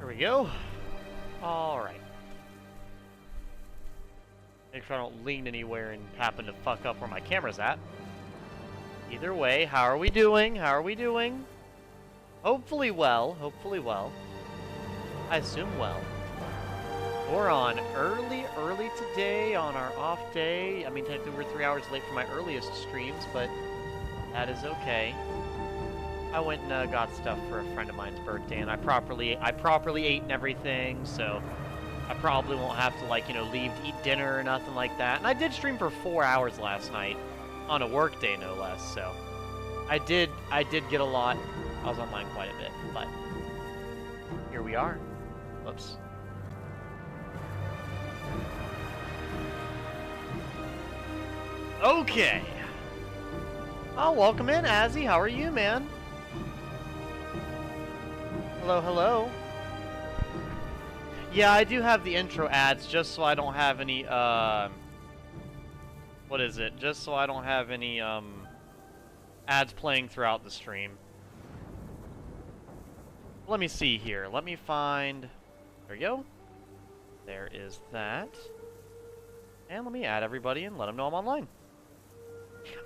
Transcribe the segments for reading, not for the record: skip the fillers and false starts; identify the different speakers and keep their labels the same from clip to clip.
Speaker 1: we go. Alright. Make sure I don't lean anywhere and happen to fuck up where my camera's at. Either way, how are we doing? How are we doing? Hopefully well. Hopefully well. I assume well. We're on early today on our off day. I mean, technically we're 3 hours late for my earliest streams, but that is okay. I went and got stuff for a friend of mine's birthday, and I properly ate and everything, so I probably won't have to, like, you know, leave to eat dinner or nothing like that. And I did stream for 4 hours last night, on a work day no less, so I did get a lot. I was online quite a bit, but here we are. Whoops. Okay. Oh, welcome in, Azzy. How are you, man? Hello, hello. Yeah, I do have the intro ads just so I don't have any, what is it? Just so I don't have any, ads playing throughout the stream. Let me see here. Let me find... There we go. There is that. And let me add everybody and let them know I'm online.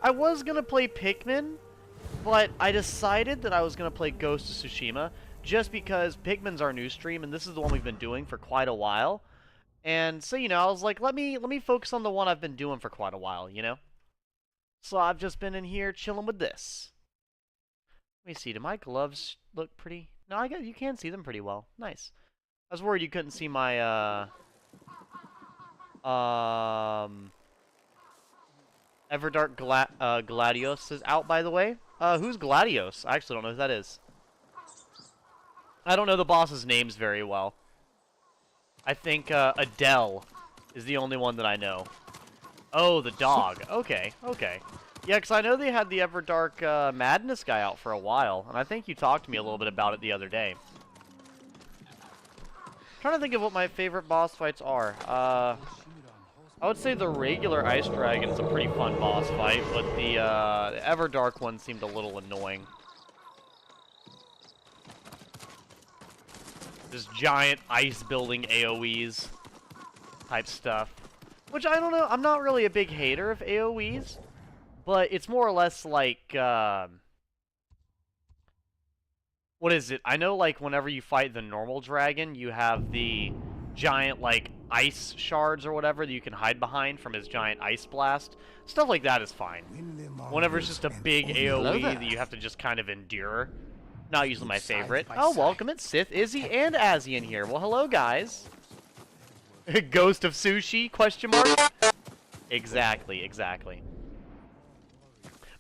Speaker 1: I was gonna play Pikmin, but I decided that I was gonna play Ghost of Tsushima just because Pikmin's our new stream and this is the one we've been doing for quite a while. And so, you know, I was like, let me focus on the one I've been doing for quite a while, you know? So I've just been in here chilling with this. Let me see, do my gloves look pretty? No, I guess you can see them pretty well. Nice. I was worried you couldn't see my, Everdark Gladios is out, by the way. Who's Gladios? I actually don't know who that is. I don't know the boss's names very well. I think, Adele is the only one that I know. Oh, the dog. Okay, okay. Yeah, because I know they had the Everdark, Madness guy out for a while, and I think you talked to me a little bit about it the other day. Trying to think of what my favorite boss fights are. I would say the regular Ice Dragon's a pretty fun boss fight, but the Everdark one seemed a little annoying. This giant ice building AoEs type stuff. Which, I don't know, I'm not really a big hater of AoEs, but it's more or less like, what is it? I know, like, whenever you fight the normal dragon, you have the giant, like, ice shards or whatever that you can hide behind from his giant ice blast. Stuff like that is fine. Whenever it's just a big AoE that you have to just kind of endure. Not usually my favorite. Oh, welcome, it's Sith, Izzy, and Azzy in here. Well, hello, guys. Ghost of Sushi, question mark? Exactly, exactly.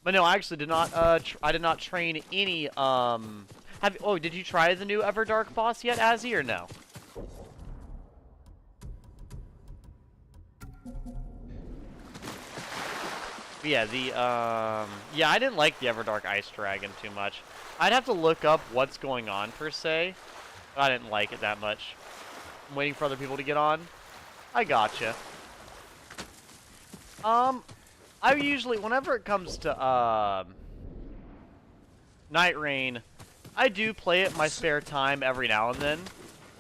Speaker 1: But no, I actually did not, I did not train any, oh, did you try the new Everdark boss yet, Azzy, or no? But yeah, yeah, I didn't like the Everdark Ice Dragon too much. I'd have to look up what's going on, per se, but I didn't like it that much. I'm waiting for other people to get on. I gotcha. I usually, whenever it comes to, Night Rain, I do play it in my spare time every now and then,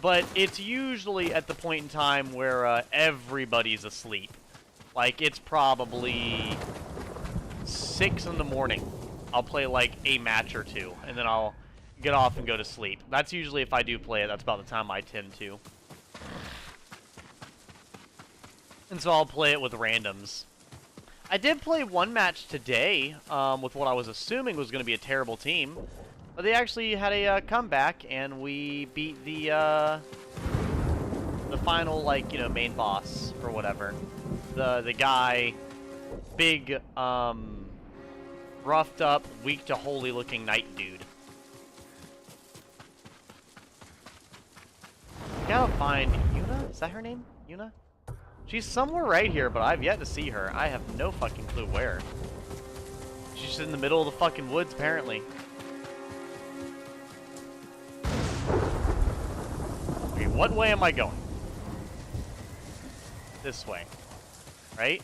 Speaker 1: but it's usually at the point in time where, everybody's asleep. Like, it's probably 6 in the morning. I'll play, like, a match or two, and then I'll get off and go to sleep. That's usually, if I do play it, that's about the time I tend to. And so I'll play it with randoms. I did play one match today, with what I was assuming was going to be a terrible team. But they actually had a comeback, and we beat the final, like, you know, main boss, or whatever. The guy, big, roughed up, weak to holy looking knight dude. I gotta find Yuna? Is that her name? Yuna? She's somewhere right here, but I've yet to see her. I have no fucking clue where. She's just in the middle of the fucking woods, apparently. Okay, what way am I going? This way. Right?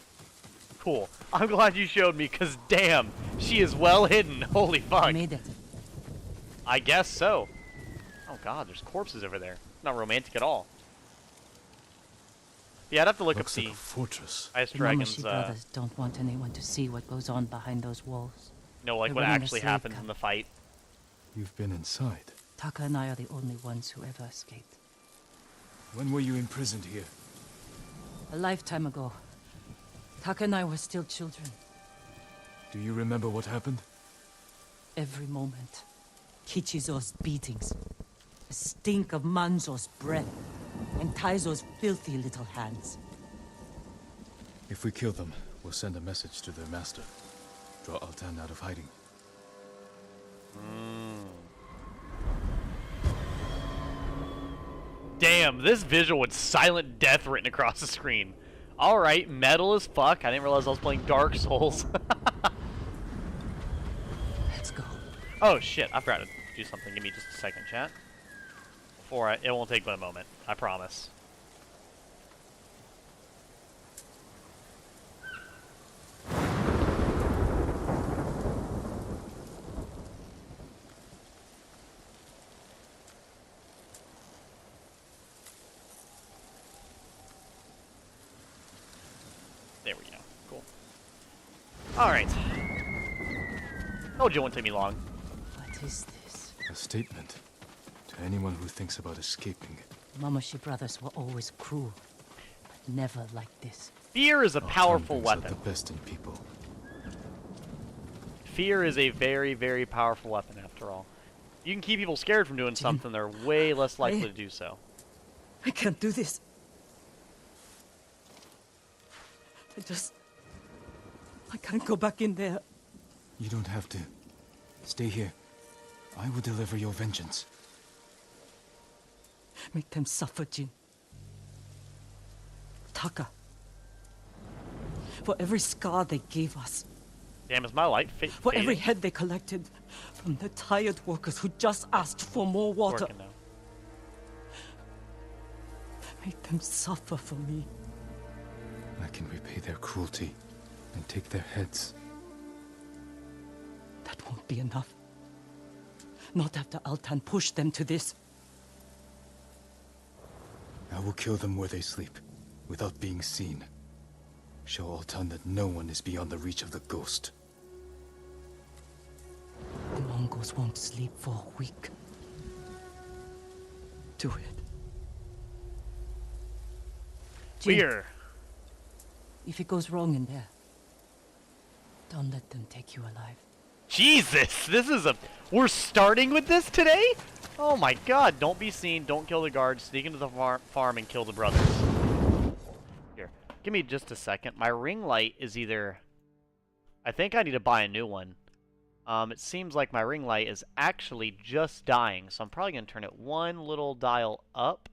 Speaker 1: Cool. I'm glad you showed me, because damn, she is well hidden. Holy fuck.
Speaker 2: Made it.
Speaker 1: I guess so. Oh god, there's corpses over there. Not romantic at all. Yeah, I'd have to look
Speaker 2: Looks
Speaker 1: up
Speaker 2: like
Speaker 1: the
Speaker 2: a fortress.
Speaker 1: Ice
Speaker 3: The
Speaker 1: Dragon's,
Speaker 3: Mamoshi brothers don't want anyone to see what goes on behind those walls.
Speaker 1: like
Speaker 3: They're
Speaker 1: what
Speaker 3: running a
Speaker 1: actually
Speaker 3: slave
Speaker 1: happens in
Speaker 3: camp.
Speaker 1: the fight.
Speaker 2: You've been inside.
Speaker 3: Taka and I are the only ones who ever escaped.
Speaker 2: When were you imprisoned here?
Speaker 3: A lifetime ago. Taka and I were still children.
Speaker 2: Do you remember what happened?
Speaker 3: Every moment. Kichizo's beatings. The stink of Manzo's breath. And Taizo's filthy little hands.
Speaker 2: If we kill them, we'll send a message to their master. Draw Altan out of hiding.
Speaker 1: Damn, this visual with silent death written across the screen. Alright, metal as fuck. I didn't realize I was playing Dark Souls.
Speaker 3: Let's go.
Speaker 1: Oh shit, I forgot to do something. Give me just a second, chat. It won't take but a moment. I promise. There we go. Cool. Alright. Told you it wouldn't take me long.
Speaker 3: What is this?
Speaker 2: A statement to anyone who thinks about escaping.
Speaker 3: The Mamoshi brothers were always cruel. But never like this.
Speaker 1: Fear is a
Speaker 2: Altan
Speaker 1: powerful
Speaker 2: brings out
Speaker 1: weapon.
Speaker 2: the best in people.
Speaker 1: Fear is a very, very powerful weapon, after all. You can keep people scared from doing something, they're way less likely to do so.
Speaker 3: I can't do this. I can't go back in there.
Speaker 2: You don't have to. Stay here. I will deliver your vengeance.
Speaker 3: Make them suffer, Jin. Taka. For every scar they gave us.
Speaker 1: Damn, is my light
Speaker 3: For every head they collected from the tired workers who just asked for more water.
Speaker 1: working now?
Speaker 3: Make them suffer for me.
Speaker 2: I can repay their cruelty and take their heads.
Speaker 3: That won't be enough. Not after Altan pushed them to this.
Speaker 2: I will kill them where they sleep, without being seen. Show Altan that no one is beyond the reach of the ghost.
Speaker 3: The Mongols won't sleep for a week. Do it. Jin,
Speaker 1: Fear.
Speaker 3: if it goes wrong in there, don't let them take you alive.
Speaker 1: Jesus, this is we're starting with this today? Oh my god, don't be seen, don't kill the guards, sneak into the farm and kill the brothers. Here, give me just a second. My ring light is either... I think I need to buy a new one. It seems like my ring light is actually just dying, so I'm probably going to turn it one little dial up.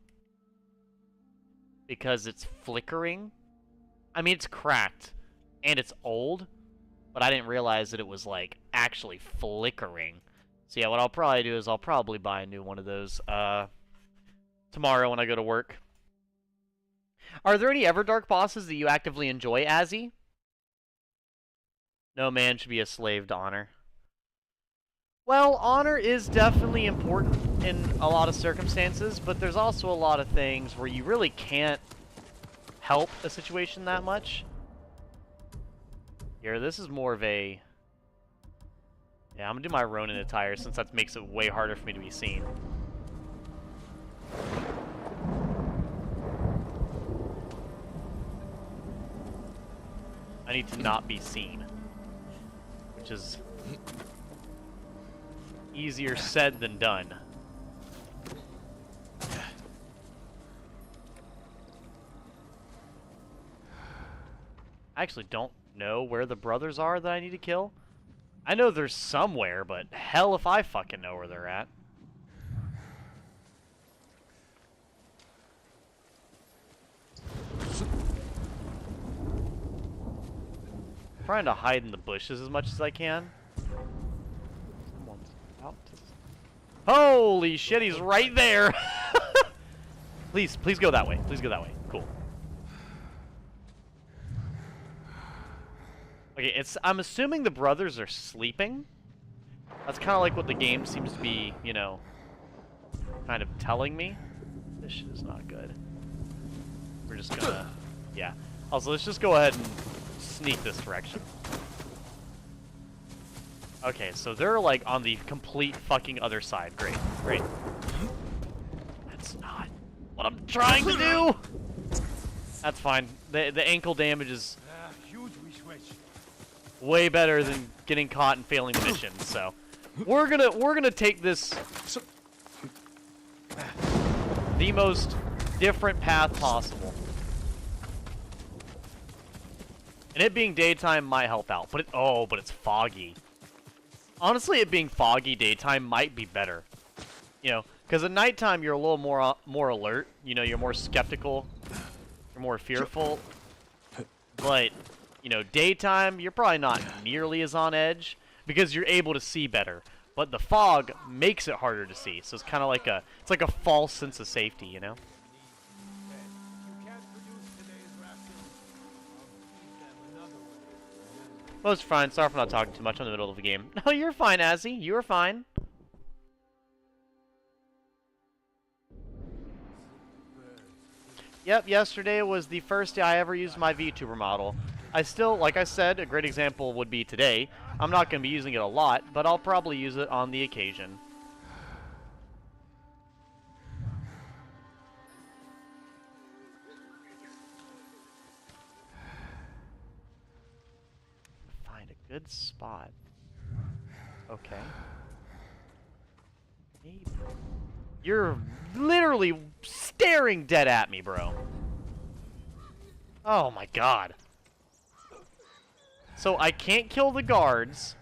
Speaker 1: Because it's flickering. I mean, it's cracked, and it's old, but I didn't realize that it was, like, actually flickering. So yeah, what I'll probably do is I'll probably buy a new one of those, tomorrow when I go to work. Are there any Everdark bosses that you actively enjoy, Azzy? No man should be a slave to honor. Well, honor is definitely important in a lot of circumstances, but there's also a lot of things where you really can't help a situation that much. Here, this is more of a... Yeah, I'm gonna do my Ronin attire since that makes it way harder for me to be seen. I need to not be seen, which is easier said than done. I actually don't know where the brothers are that I need to kill. I know they're somewhere, but hell if I fucking know where they're at. Trying to hide in the bushes as much as I can. Someone's about to... Holy shit, he's right there! Please go that way. Please go that way. Cool. Okay, I'm assuming the brothers are sleeping. That's kind of like what the game seems to be, you know, kind of telling me. This shit is not good. We're just gonna... Yeah. Also, let's just go ahead and sneak this direction. Okay, so they're like on the complete fucking other side. Great, great. That's not what I'm trying to do! That's fine. The ankle damage is way better than getting caught and failing the mission, so... We're gonna take this... the most different path possible. And it being daytime might help out, but but it's foggy. Honestly, it being foggy daytime might be better. You know, because at nighttime you're a little more alert. You know, you're more skeptical, you're more fearful. But you know, daytime you're probably not nearly as on edge because you're able to see better. But the fog makes it harder to see, so it's kind of like a false sense of safety, you know. Well, it's fine. Sorry for not talking too much in the middle of the game. No, you're fine, Azzy. You are fine. Yep, yesterday was the first day I ever used my VTuber model. I still, like I said, a great example would be today. I'm not going to be using it a lot, but I'll probably use it on the occasion. Good spot. Okay. Maybe. You're literally staring dead at me, bro. Oh my god. So I can't kill the guards.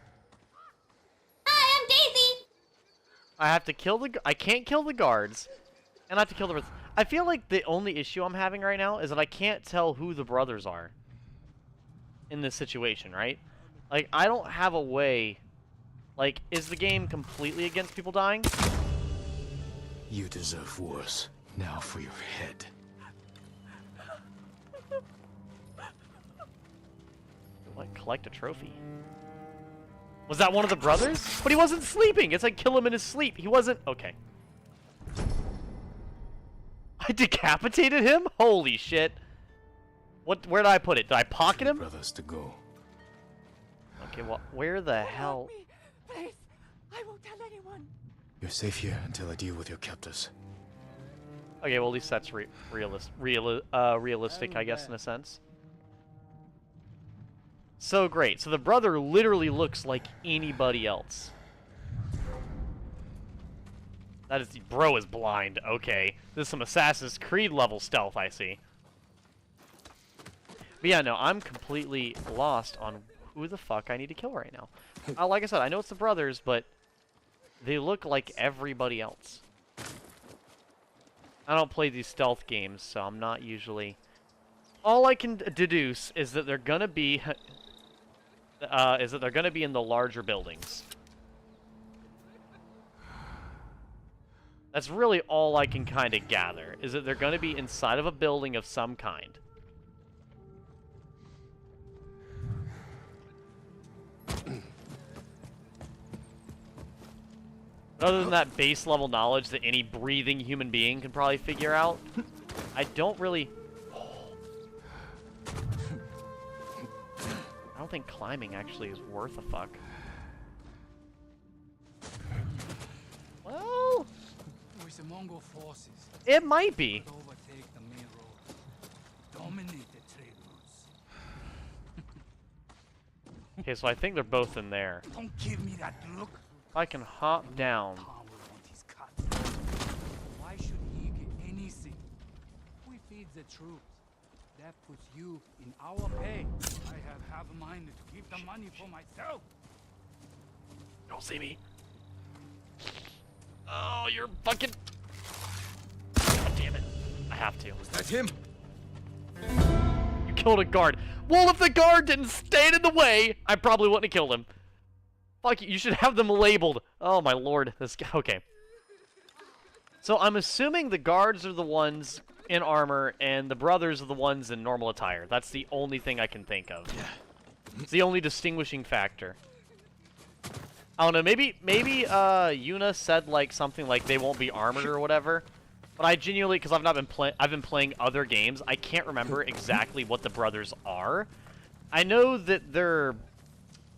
Speaker 4: Hi, I'm Daisy.
Speaker 1: I have to kill I can't kill the guards. And I have to kill the brothers. I feel like the only issue I'm having right now is that I can't tell who the brothers are in this situation, right? Like, I don't have a way... Like, is the game completely against people dying?
Speaker 2: You deserve worse. Now for your head.
Speaker 1: What? Collect a trophy. Was that one of the brothers? But he wasn't sleeping! It's like kill him in his sleep. He wasn't... Okay. I decapitated him? Holy shit. What? Where did I put it? Did I pocket him?
Speaker 2: Brothers to go.
Speaker 1: Okay, well, where the hell?
Speaker 3: Help me, please. I won't tell anyone.
Speaker 2: You're safe here until I deal with your captors.
Speaker 1: Okay, well, at least that's realistic, I guess, in a sense. So great. So the brother literally looks like anybody else. That is... Bro is blind. Okay. This is some Assassin's Creed level stealth, I see. But yeah, no, I'm completely lost on who the fuck I need to kill right now. Like I said, I know it's the brothers, but they look like everybody else. I don't play these stealth games, so I'm not usually... All I can deduce is that they're gonna be... in the larger buildings. That's really all I can kind of gather, is that they're gonna be inside of a building of some kind. Other than that base level knowledge that any breathing human being can probably figure out, I don't really... I don't think climbing actually is worth a fuck. Well...
Speaker 5: With the Mongol forces,
Speaker 1: it might be.
Speaker 5: overtake the main road, dominate the trade routes.
Speaker 1: Okay, so I think they're both in there.
Speaker 5: Don't give me that look.
Speaker 1: If I can hop down...
Speaker 5: Khan will want his cut. Why should he get anything? We feed the troops. That puts you in our pay. I have a mind to keep the money for myself.
Speaker 1: Don't see me. Oh, you're fucking... God damn it. I have to.
Speaker 2: That's him.
Speaker 1: You killed a guard. Well, if the guard didn't stand in the way, I probably wouldn't have killed him. Fuck you should have them labeled. Oh my lord, this guy, okay. So I'm assuming the guards are the ones in armor and the brothers are the ones in normal attire. That's the only thing I can think of. It's the only distinguishing factor. I don't know, maybe Yuna said like something like they won't be armored or whatever. But I genuinely, because I've been playing other games, I can't remember exactly what the brothers are. I know that they're,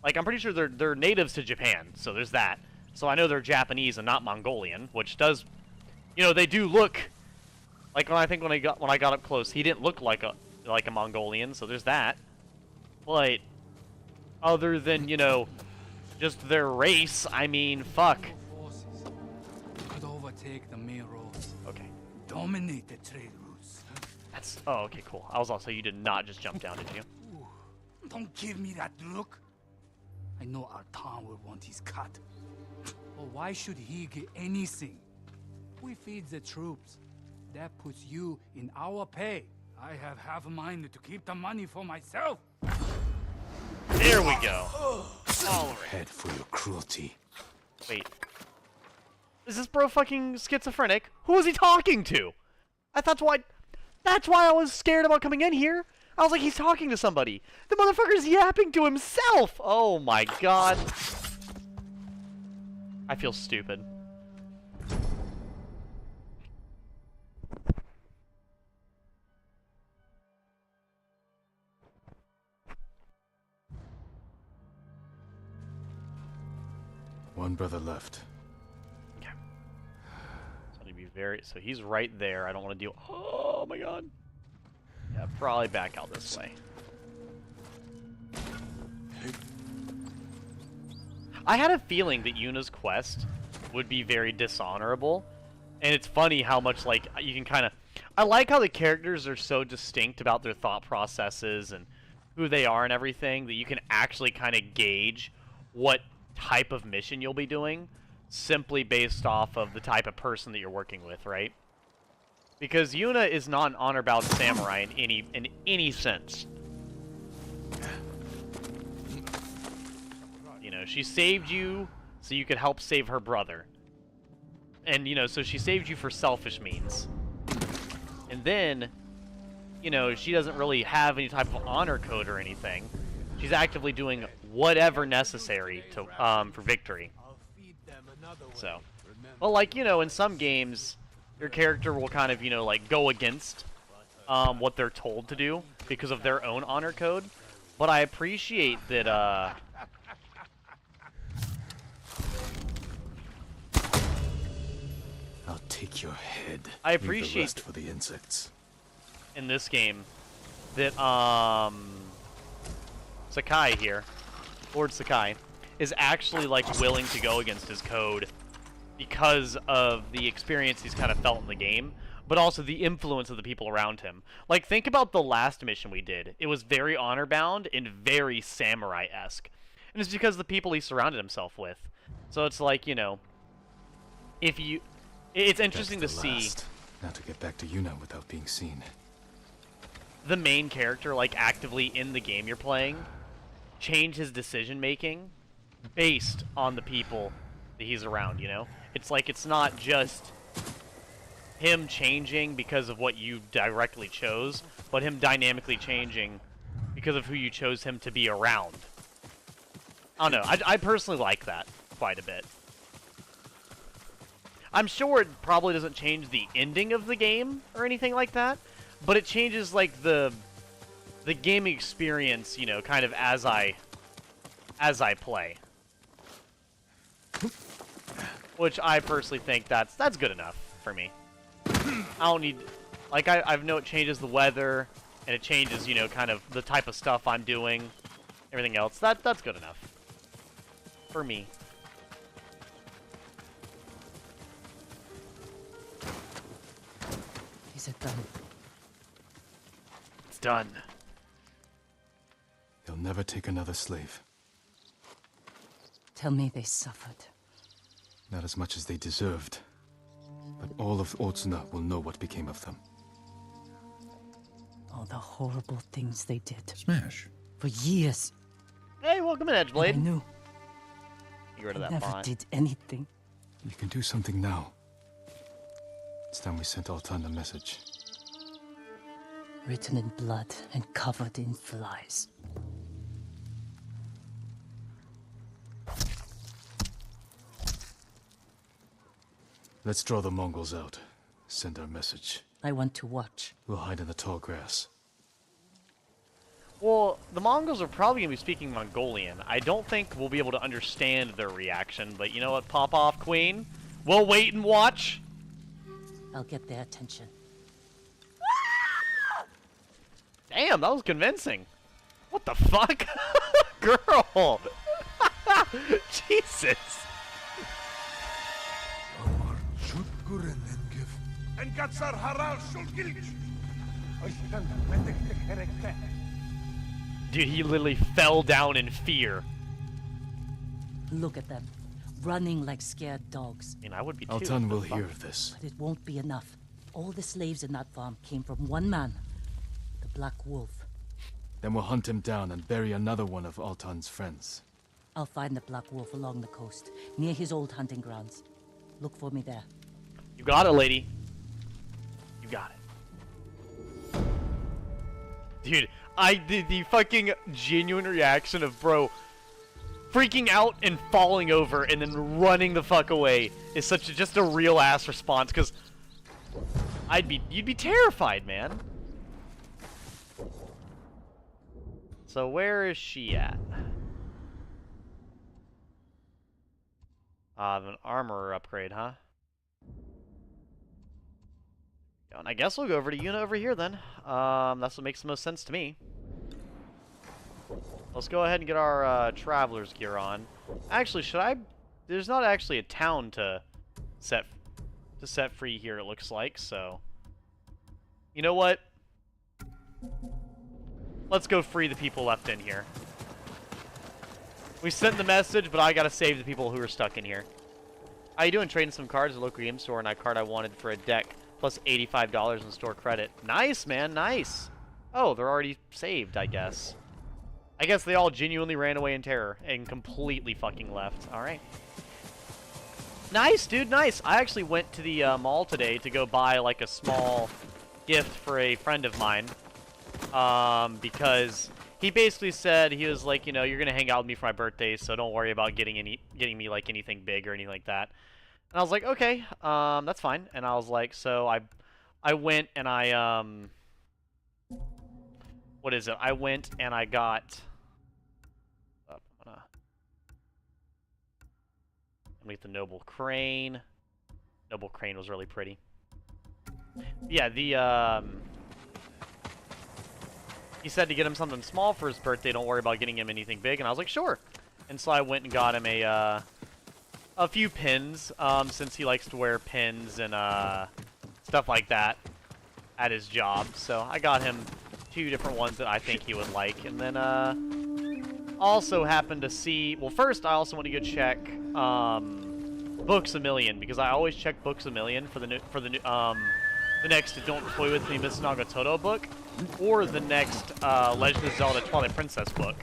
Speaker 1: like, I'm pretty sure they're natives to Japan, so there's that. So I know they're Japanese and not Mongolian, which does, you know, they do look like when I got up close, he didn't look like a Mongolian, so there's that. But other than, you know, just their race, I mean, fuck.
Speaker 5: Forces could overtake the main roads,
Speaker 1: Okay.
Speaker 5: dominate the trade routes.
Speaker 1: That's, oh, okay, cool. I was also, you did not just jump down, did you?
Speaker 5: Ooh, don't give me that look. I know our town will want his cut. Well, why should he get anything? We feed the troops. That puts you in our pay. I have half a mind to keep the money for myself.
Speaker 1: There we go. All right.
Speaker 2: Head for your cruelty.
Speaker 1: Wait. Is this bro fucking schizophrenic? Who was he talking to? That's why I was scared about coming in here. I was like, he's talking to somebody. The motherfucker's yapping to himself. Oh my god. I feel stupid.
Speaker 2: One brother left.
Speaker 1: Okay. So I need to be very. So he's right there. I don't want to deal. Oh my god. Yeah, probably back out this way. I had a feeling that Yuna's quest would be very dishonorable, and it's funny how much, like, you can kind of... I like how the characters are so distinct about their thought processes and who they are and everything, that you can actually kind of gauge what type of mission you'll be doing simply based off of the type of person that you're working with, right? Because Yuna is not an honor-bound samurai in any sense. You know, she saved you so you could help save her brother. And, you know, so she saved you for selfish means. And then, you know, she doesn't really have any type of honor code or anything. She's actively doing whatever necessary to for victory. So, well, like, you know, in some games, your character will kind of, you know, like, go against what they're told to do because of their own honor code. But I appreciate that,
Speaker 2: I'll take your head.
Speaker 1: I
Speaker 2: Leave the
Speaker 1: appreciate
Speaker 2: rest for the insects.
Speaker 1: in this game that Sakai here, Lord Sakai, is actually, like, willing to go against his code because of the experience he's kind of felt in the game, but also the influence of the people around him. Like, think about the last mission we did. It was very honor-bound and very samurai-esque. And it's because of the people he surrounded himself with. So it's like, you know, if you... It's interesting to see...
Speaker 2: Now to get back to Yuna without being seen.
Speaker 1: The main character, like, actively in the game you're playing, change his decision-making based on the people that he's around, you know? It's like, it's not just him changing because of what you directly chose, but him dynamically changing because of who you chose him to be around. I don't know, I personally like that quite a bit. I'm sure it probably doesn't change the ending of the game or anything like that, but it changes, like, the gaming experience, you know, kind of as I play. Which I personally think that's good enough for me. I don't need, like, I know it changes the weather, and it changes, you know, kind of the type of stuff I'm doing, everything else. That's good enough for me.
Speaker 3: Is it done?
Speaker 1: It's done.
Speaker 2: They'll never take another slave.
Speaker 3: Tell me they suffered.
Speaker 2: Not as much as they deserved. But all of Otsuna will know what became of them.
Speaker 3: All the horrible things they did.
Speaker 6: Smash.
Speaker 3: For years.
Speaker 1: Hey, welcome in,
Speaker 3: I
Speaker 1: Edgeblade.
Speaker 3: knew.
Speaker 1: Get rid of
Speaker 3: I
Speaker 1: that
Speaker 3: never
Speaker 1: bot.
Speaker 3: did anything.
Speaker 2: We can do something now. It's time we sent Altan a message.
Speaker 3: Written in blood and covered in flies.
Speaker 2: Let's draw the Mongols out. Send our message.
Speaker 3: I want to watch.
Speaker 2: We'll hide in the tall grass.
Speaker 1: Well, the Mongols are probably going to be speaking Mongolian. I don't think we'll be able to understand their reaction, but you know what, pop off, Queen? We'll wait and watch.
Speaker 3: I'll get their attention.
Speaker 1: Damn, that was convincing. What the fuck? Girl! Jesus! Dude, he literally fell down in fear.
Speaker 3: Look at them, running like scared dogs.
Speaker 1: I mean, I would be too.
Speaker 2: Altan will hear of this.
Speaker 3: But it won't be enough. All the slaves in that farm came from one man, the Black Wolf.
Speaker 2: Then we'll hunt him down and bury another one of Altan's friends.
Speaker 3: I'll find the Black Wolf along the coast, near his old hunting grounds. Look for me there.
Speaker 1: You got it, lady. You got it. Dude, the fucking genuine reaction of bro freaking out and falling over and then running the fuck away is such just a real ass response, because you'd be terrified, man. So where is she at? An armor upgrade, huh? And I guess we'll go over to Yuna over here then. That's what makes the most sense to me. Let's go ahead and get our traveler's gear on. Actually, should I? There's not actually a town to set free here, it looks like. So, you know what? Let's go free the people left in here. We sent the message, but I gotta save the people who are stuck in here. How you doing? Trading some cards at the local game store, and that card I wanted for a deck, plus $85 in store credit. Nice, man, nice. Oh, they're already saved, I guess. I guess they all genuinely ran away in terror and completely fucking left. All right. Nice, dude, nice. I actually went to the mall today to go buy, like, a small gift for a friend of mine. Because he basically said, he was like, you know, you're gonna hang out with me for my birthday, so don't worry about getting me like anything big or anything like that. And I was like, okay, that's fine. And I was like, so I went and I what is it? I went and I got. I'm gonna get the Noble Crane. Noble Crane was really pretty. Yeah, he said to get him something small for his birthday, don't worry about getting him anything big, and I was like, sure. And so I went and got him a few pins, since he likes to wear pins and stuff like that at his job. So I got him 2 different ones that I think he would like, and then also happened to see. Well, first I also want to go check Books A Million, because I always check Books A Million for the next Don't Toy With Me Miss Nagatoto book, or the next Legend of Zelda Twilight Princess book.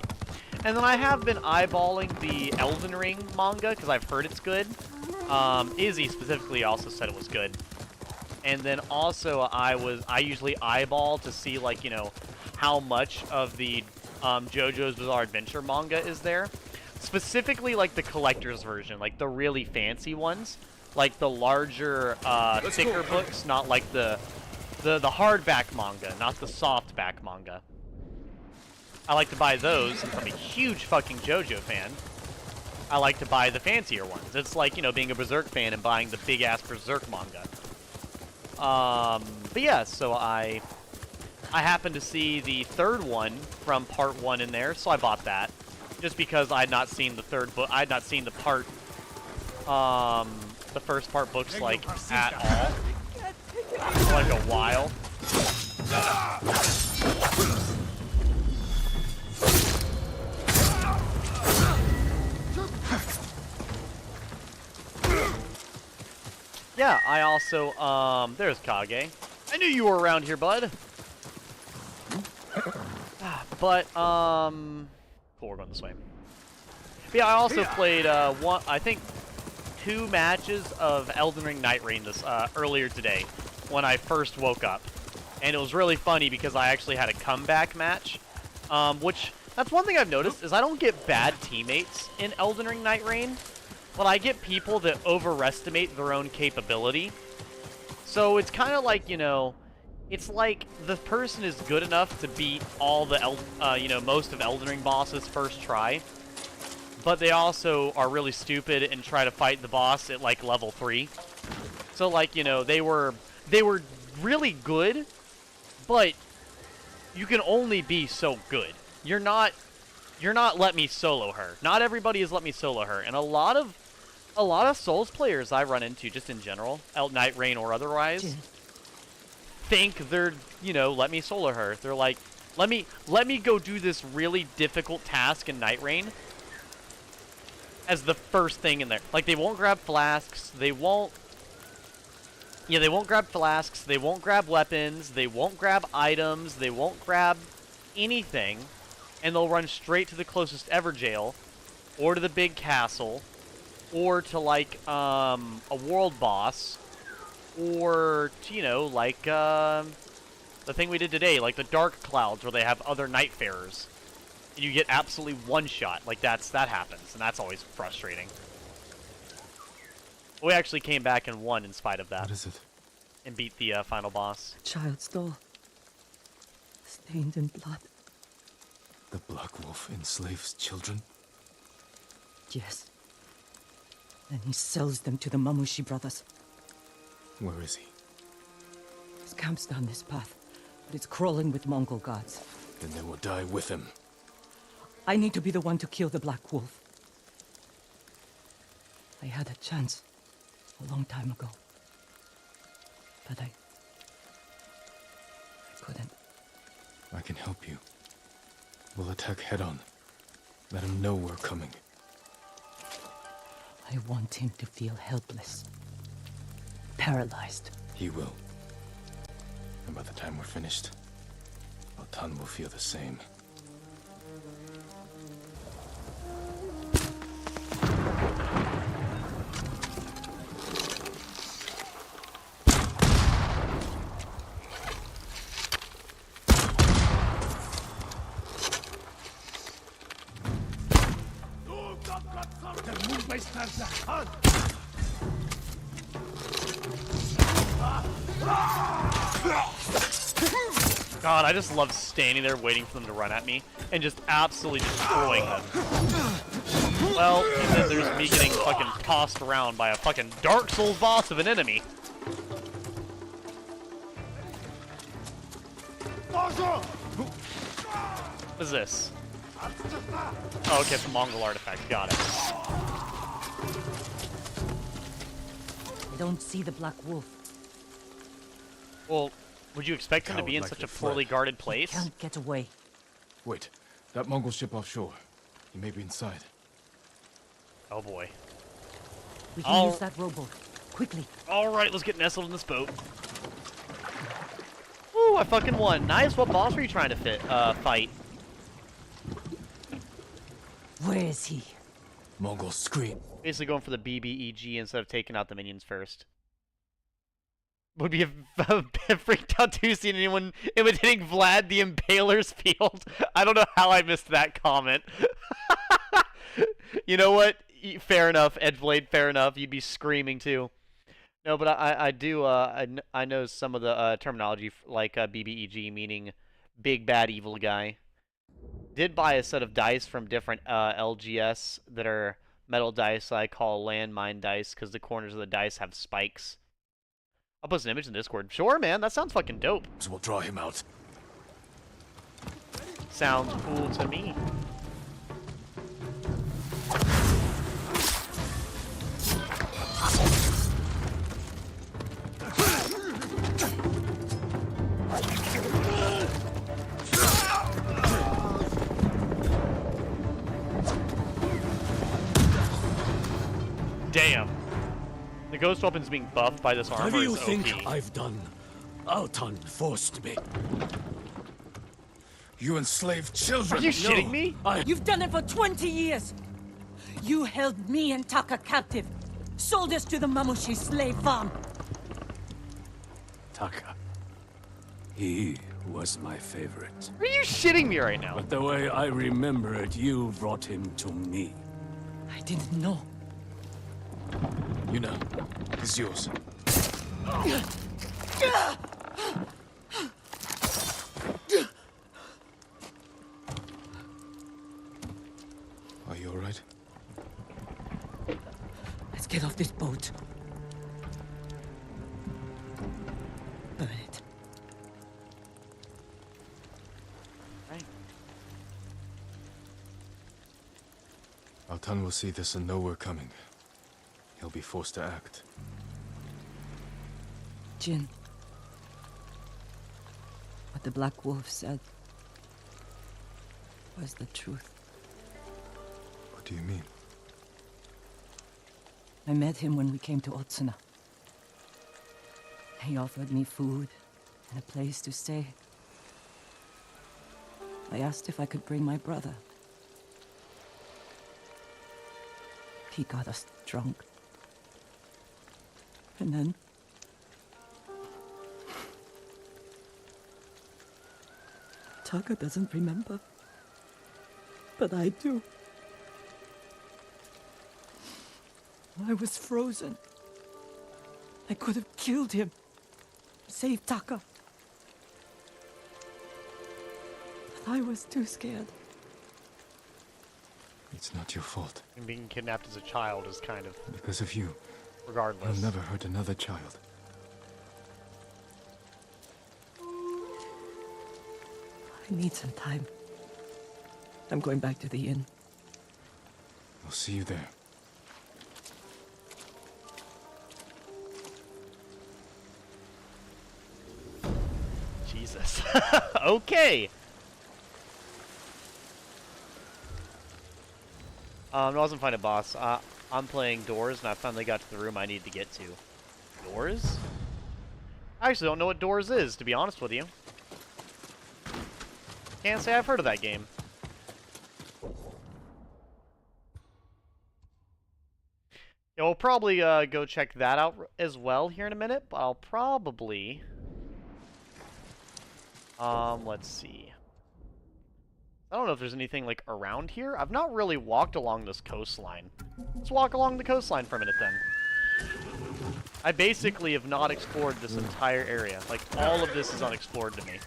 Speaker 1: And then I have been eyeballing the Elden Ring manga, because I've heard it's good. Izzy specifically also said it was good. And then also I usually eyeball to see, like, you know, how much of the JoJo's Bizarre Adventure manga is there. Specifically, like, the collector's version, like the really fancy ones. Like the larger, thicker books, not like the hardback manga, not the softback manga. I like to buy those, since I'm a huge fucking JoJo fan. I like to buy the fancier ones. It's like, you know, being a Berserk fan and buying the big-ass Berserk manga. But yeah, so I happened to see the third one from part 1 in there, so I bought that. Just because I had not seen the third book, I had not seen the part, the first part books, like, at all. For like a while. Yeah, I also, there's Kage. I knew you were around here, bud. But, cool, we're going this way. But yeah, I also played, I think 2 matches of Elden Ring Night Rain earlier today, when I first woke up. And it was really funny because I actually had a comeback match, which, that's one thing I've noticed, is I don't get bad teammates in Elden Ring Night Rain, but I get people that overestimate their own capability. So it's kind of like, you know, it's like the person is good enough to beat all the, you know, most of Elden Ring bosses first try, but they also are really stupid and try to fight the boss at like level 3. So like, you know, they were really good, but you can only be so good. You're not let me solo her. Not everybody is let me solo her, and a lot of Souls players I run into just in general, Night Rain or otherwise, think they're, you know, let me solo her. They're like, let me go do this really difficult task in Night Rain as the first thing in there. Like, they won't grab flasks, they won't grab flasks, they won't grab weapons, they won't grab items, they won't grab anything, and they'll run straight to the closest ever jail, or to the big castle, or to, like, a world boss, or to, you know, like, the thing we did today, like the Dark Clouds, where they have other Nightfarers. And you get absolutely one-shot. Like, that happens, and that's always frustrating. We actually came back and won in spite of that.
Speaker 2: What is it?
Speaker 1: And beat the final boss.
Speaker 3: A child's doll. Stained in blood.
Speaker 2: The Black Wolf enslaves children?
Speaker 3: Yes. Then he sells them to the Mamushi brothers.
Speaker 2: Where is he?
Speaker 3: His camp's down this path, but it's crawling with Mongol guards.
Speaker 2: Then they will die with him.
Speaker 3: I need to be the one to kill the Black Wolf. I had a chance a long time ago, but I couldn't.
Speaker 2: I can help you. We'll attack head-on. Let him know we're coming.
Speaker 3: I want him to feel helpless. Paralyzed.
Speaker 2: He will. And by the time we're finished, Altan will feel the same.
Speaker 1: God, I just love standing there waiting for them to run at me and just absolutely destroying them. Well, and then there's me getting fucking tossed around by a fucking Dark Souls boss of an enemy. What is this? Oh, okay, it's a Mongol artifact. Got it.
Speaker 3: I don't see the Black Wolf.
Speaker 1: Well, would you expect him to be in
Speaker 2: Coward
Speaker 1: such a
Speaker 2: likely
Speaker 1: poorly
Speaker 2: fled.
Speaker 1: guarded place?
Speaker 3: Can't get away.
Speaker 2: Wait, that Mongol ship offshore. He may be inside.
Speaker 1: Oh boy.
Speaker 3: We can use that rowboat. Quickly.
Speaker 1: Alright, let's get nestled in this boat. Woo, I fucking won. Nice, what boss were you trying to fight?
Speaker 3: Where is he?
Speaker 2: Mongol scream.
Speaker 1: Basically going for the BBEG instead of taking out the minions first. Would be a freaked out to see anyone imitating Vlad the Impaler's field. I don't know how I missed that comment. You know what? Fair enough, Edgeblade, fair enough. You'd be screaming too. No, but I do, I know some of the terminology, like BBEG, meaning big bad evil guy. Did buy a set of dice from different LGS that are metal dice I call landmine dice because the corners of the dice have spikes. I'll post an image in Discord. Sure, man, that sounds fucking dope.
Speaker 2: So we'll draw him out.
Speaker 1: Sounds cool to me. Damn. The ghost weapon's being buffed by this armor.
Speaker 6: What do you
Speaker 1: is
Speaker 6: think
Speaker 1: OP.
Speaker 6: I've done? Altan forced me.
Speaker 2: You enslaved
Speaker 1: Are
Speaker 2: children!
Speaker 1: you shitting me?
Speaker 3: You've done it for 20 years! You held me and Taka captive. Sold us to the Mamushi slave farm.
Speaker 6: Taka. He was my favorite.
Speaker 1: Are you shitting me right now?
Speaker 6: But the way I remember it, you brought him to me.
Speaker 3: I didn't know.
Speaker 2: You know, he's yours. Are you alright?
Speaker 3: Let's get off this boat. Burn it.
Speaker 1: Right.
Speaker 2: Altan will see this and know we're coming. He'll be forced to act.
Speaker 3: Jin. What the Black Wolf said was the truth.
Speaker 2: What do you mean?
Speaker 3: I met him when we came to Otsuna. He offered me food and a place to stay. I asked if I could bring my brother. He got us drunk. And then... Taka doesn't remember. But I do. I was frozen. I could have killed him. Saved Taka. But I was too scared.
Speaker 2: It's not your fault.
Speaker 1: And being kidnapped as a child is kind of,
Speaker 2: Because of you,
Speaker 1: regardless.
Speaker 2: I'll never hurt another child.
Speaker 3: I need some time. I'm going back to the inn.
Speaker 2: I'll see you there.
Speaker 1: Jesus. Okay. I wasn't finding a boss. I'm playing Doors, and I finally got to the room I need to get to. Doors? I actually don't know what Doors is, to be honest with you. Can't say I've heard of that game. Yeah, we'll probably go check that out as well here in a minute, but I'll probably... let's see. I don't know if there's anything, like, around here. I've not really walked along this coastline. Let's walk along the coastline for a minute, then. I basically have not explored this entire area. Like, all of this is unexplored to me.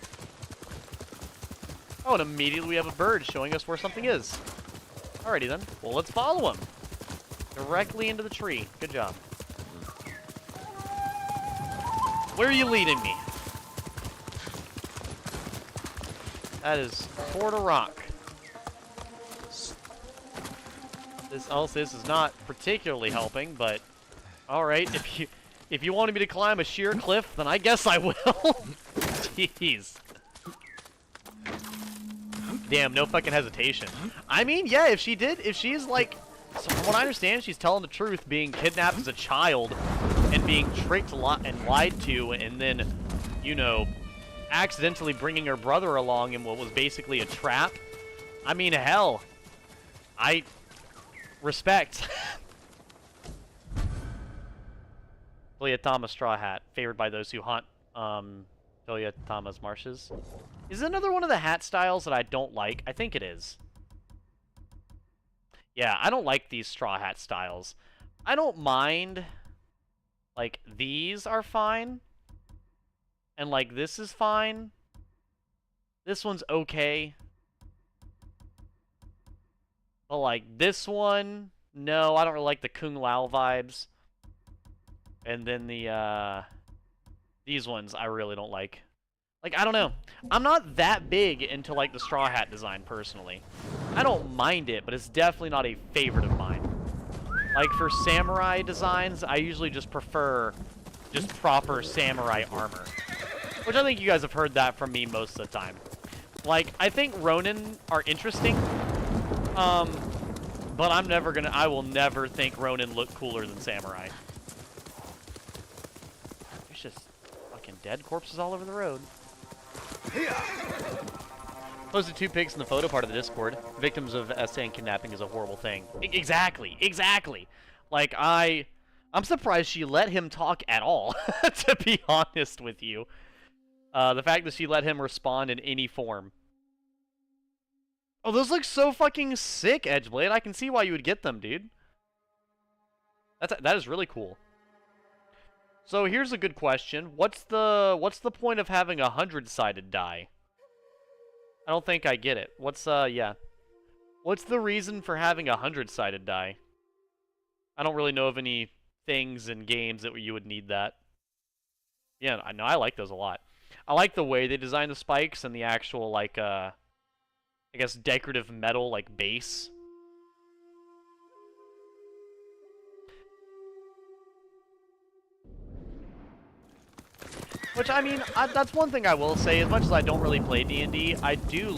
Speaker 1: Oh, and immediately we have a bird showing us where something is. Alrighty, then. Well, let's follow him. Directly into the tree. Good job. Where are you leading me? That is toward a rock. This is not particularly helping, but alright, if you wanted me to climb a sheer cliff, then I guess I will. Jeez. Damn, no fucking hesitation. I mean, yeah, if she's like, so from what I understand, she's telling the truth, being kidnapped as a child, and being tricked and lied to, and then, you know, accidentally bringing her brother along in what was basically a trap. I mean, hell. I respect. Toyotama Straw Hat, favored by those who haunt Toyotama's marshes. Is it another one of the hat styles that I don't like? I think it is. Yeah, I don't like these straw hat styles. I don't mind, like, these are fine. And, like, this is fine. This one's okay. But, like, this one, no, I don't really like the Kung Lao vibes. And then the, these ones I really don't like. Like, I don't know. I'm not that big into, like, the straw hat design, personally. I don't mind it, but it's definitely not a favorite of mine. Like, for samurai designs, I usually just prefer just proper samurai armor. Which I think you guys have heard that from me most of the time. Like, I think Ronin are interesting. But I will never think Ronin look cooler than samurai. There's just fucking dead corpses all over the road. Posted 2 pics in the photo part of the Discord. Victims of SA and kidnapping is a horrible thing. Exactly. Like, I'm surprised she let him talk at all, to be honest with you. The fact that she let him respond in any form. Oh, those look so fucking sick, Edgeblade. I can see why you would get them, dude. That is really cool. So here's a good question. What's the point of having a 100-sided die? I don't think I get it. Yeah. What's the reason for having a 100-sided die? I don't really know of any things in games that you would need that. Yeah, I know, I like those a lot. I like the way they design the spikes and the actual, like, I guess decorative metal, like, base. Which, I mean, that's one thing I will say. As much as I don't really play D&D, I do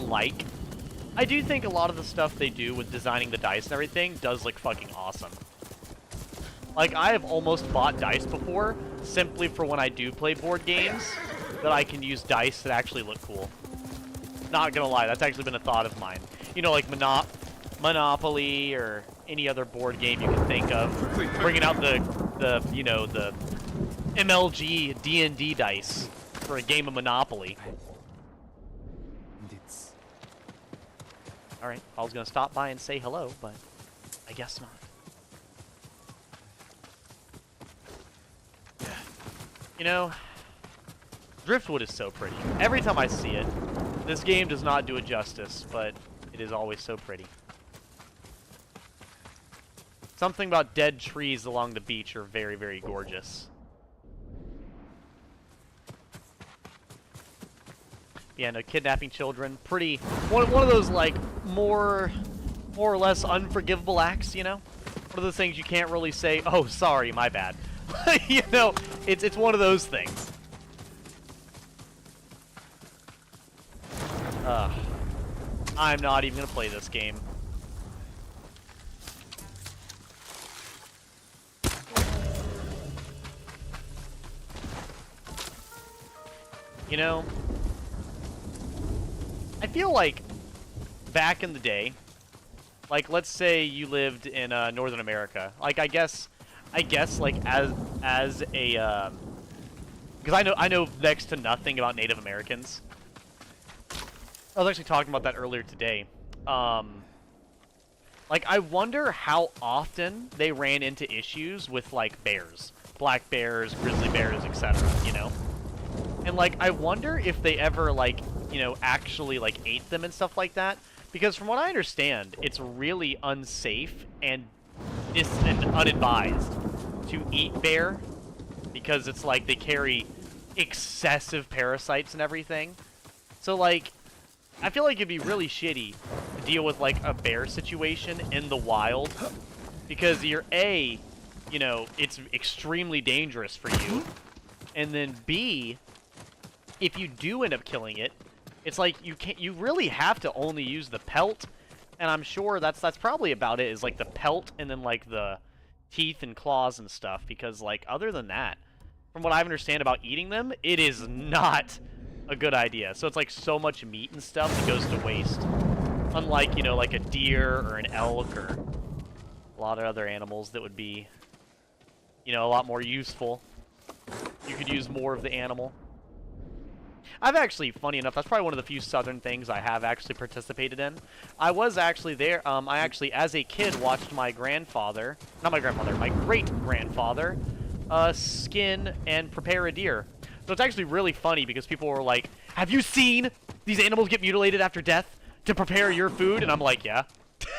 Speaker 1: think a lot of the stuff they do with designing the dice and everything does look fucking awesome. Like, I have almost bought dice before, simply for when I do play board games, that I can use dice that actually look cool. Not gonna lie, that's actually been a thought of mine. You know, like Monopoly, or any other board game you can think of. Bringing out the you know, the MLG D&D dice for a game of Monopoly. Alright, I was gonna stop by and say hello, but I guess not. You know, Driftwood is so pretty. Every time I see it, this game does not do it justice, but it is always so pretty. Something about dead trees along the beach are very, very gorgeous. Yeah, no, kidnapping children, pretty, one of those, like, more or less unforgivable acts, you know? One of those things you can't really say, oh, sorry, my bad. You know, it's one of those things. I'm not even gonna play this game. You know, I feel like back in the day, like, let's say you lived in Northern America. Like, I guess like as a because I know next to nothing about Native Americans. I was actually talking about that earlier today. Like, I wonder how often they ran into issues with, like, bears, black bears, grizzly bears, etc. You know, and like, I wonder if they ever, like, you know, actually, like, ate them and stuff like that. Because from what I understand, it's really unsafe and unadvised to eat bear, because it's like they carry excessive parasites and everything. So, like, I feel like it'd be really shitty to deal with, like, a bear situation in the wild, because you're A, you know, it's extremely dangerous for you, and then B, if you do end up killing it, it's like you really have to only use the pelt, and I'm sure that's probably about it, is like the pelt and then like the teeth and claws and stuff, because like other than that, from what I understand about eating them, it is not a good idea. So it's like so much meat and stuff that goes to waste. Unlike, you know, like a deer or an elk or a lot of other animals that would be, you know, a lot more useful. You could use more of the animal. I've actually, funny enough, that's probably one of the few southern things I have actually participated in. I was actually there, I actually, as a kid, watched my grandfather, not my grandfather, my great-grandfather, skin and prepare a deer. So it's actually really funny because people were like, have you seen these animals get mutilated after death to prepare your food? And I'm like, yeah.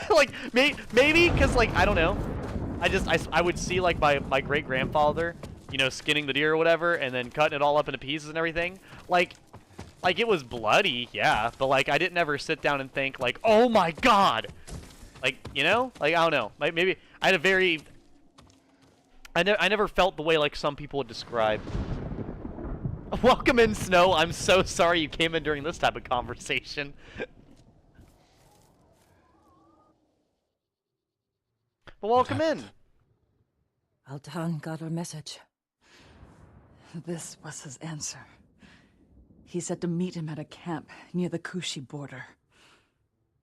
Speaker 1: Like, maybe, because, like, I don't know. I would see, like, my great-grandfather, you know, skinning the deer or whatever, and then cutting it all up into pieces and everything. Like, it was bloody, yeah, but, like, I didn't ever sit down and think, like, oh my god! Like, you know? Like, I don't know. Like, maybe I had a very... I never felt the way, like, some people would describe. Welcome in, Snow. I'm so sorry you came in during this type of conversation. But welcome in.
Speaker 7: Altan got our message. This was his answer. He said to meet him at a camp near the Kushi border.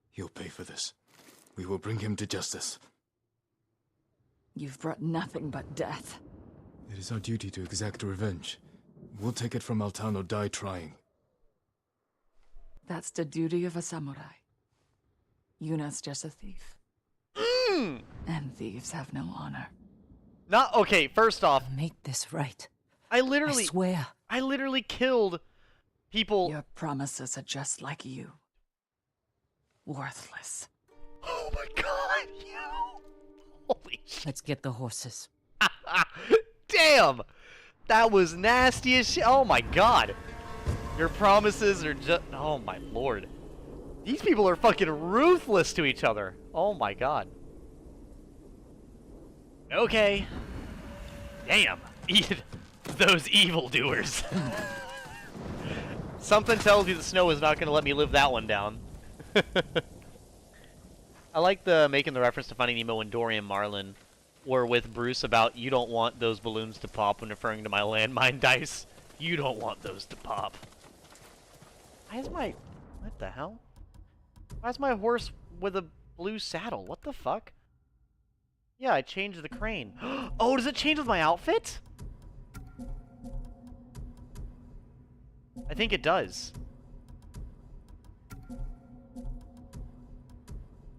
Speaker 2: He'll pay for this. We will bring him to justice.
Speaker 7: You've brought nothing but death.
Speaker 2: It is our duty to exact revenge. We'll take it from Altan or die trying.
Speaker 7: That's the duty of a samurai. Yuna's just a thief. And thieves have no honor.
Speaker 1: Not okay, first off,
Speaker 3: Make this right.
Speaker 1: I literally...
Speaker 3: I swear.
Speaker 1: I literally killed people...
Speaker 7: Your promises are just like you. Worthless.
Speaker 1: Oh my god, you! Holy shit.
Speaker 3: Let's get the horses.
Speaker 1: Damn! That was nasty as shit. Oh my god. Your promises are just... Oh my lord. These people are fucking ruthless to each other. Oh my god. Okay. Damn. Those evildoers. Something tells me the snow is not going to let me live that one down. I like making the reference to Finding Nemo when Dory and Marlin were with Bruce about you don't want those balloons to pop when referring to my landmine dice. You don't want those to pop. Why is my... What the hell? Why is my horse with a blue saddle? What the fuck? Yeah, I changed the crane. Oh, does it change with my outfit? I think it does.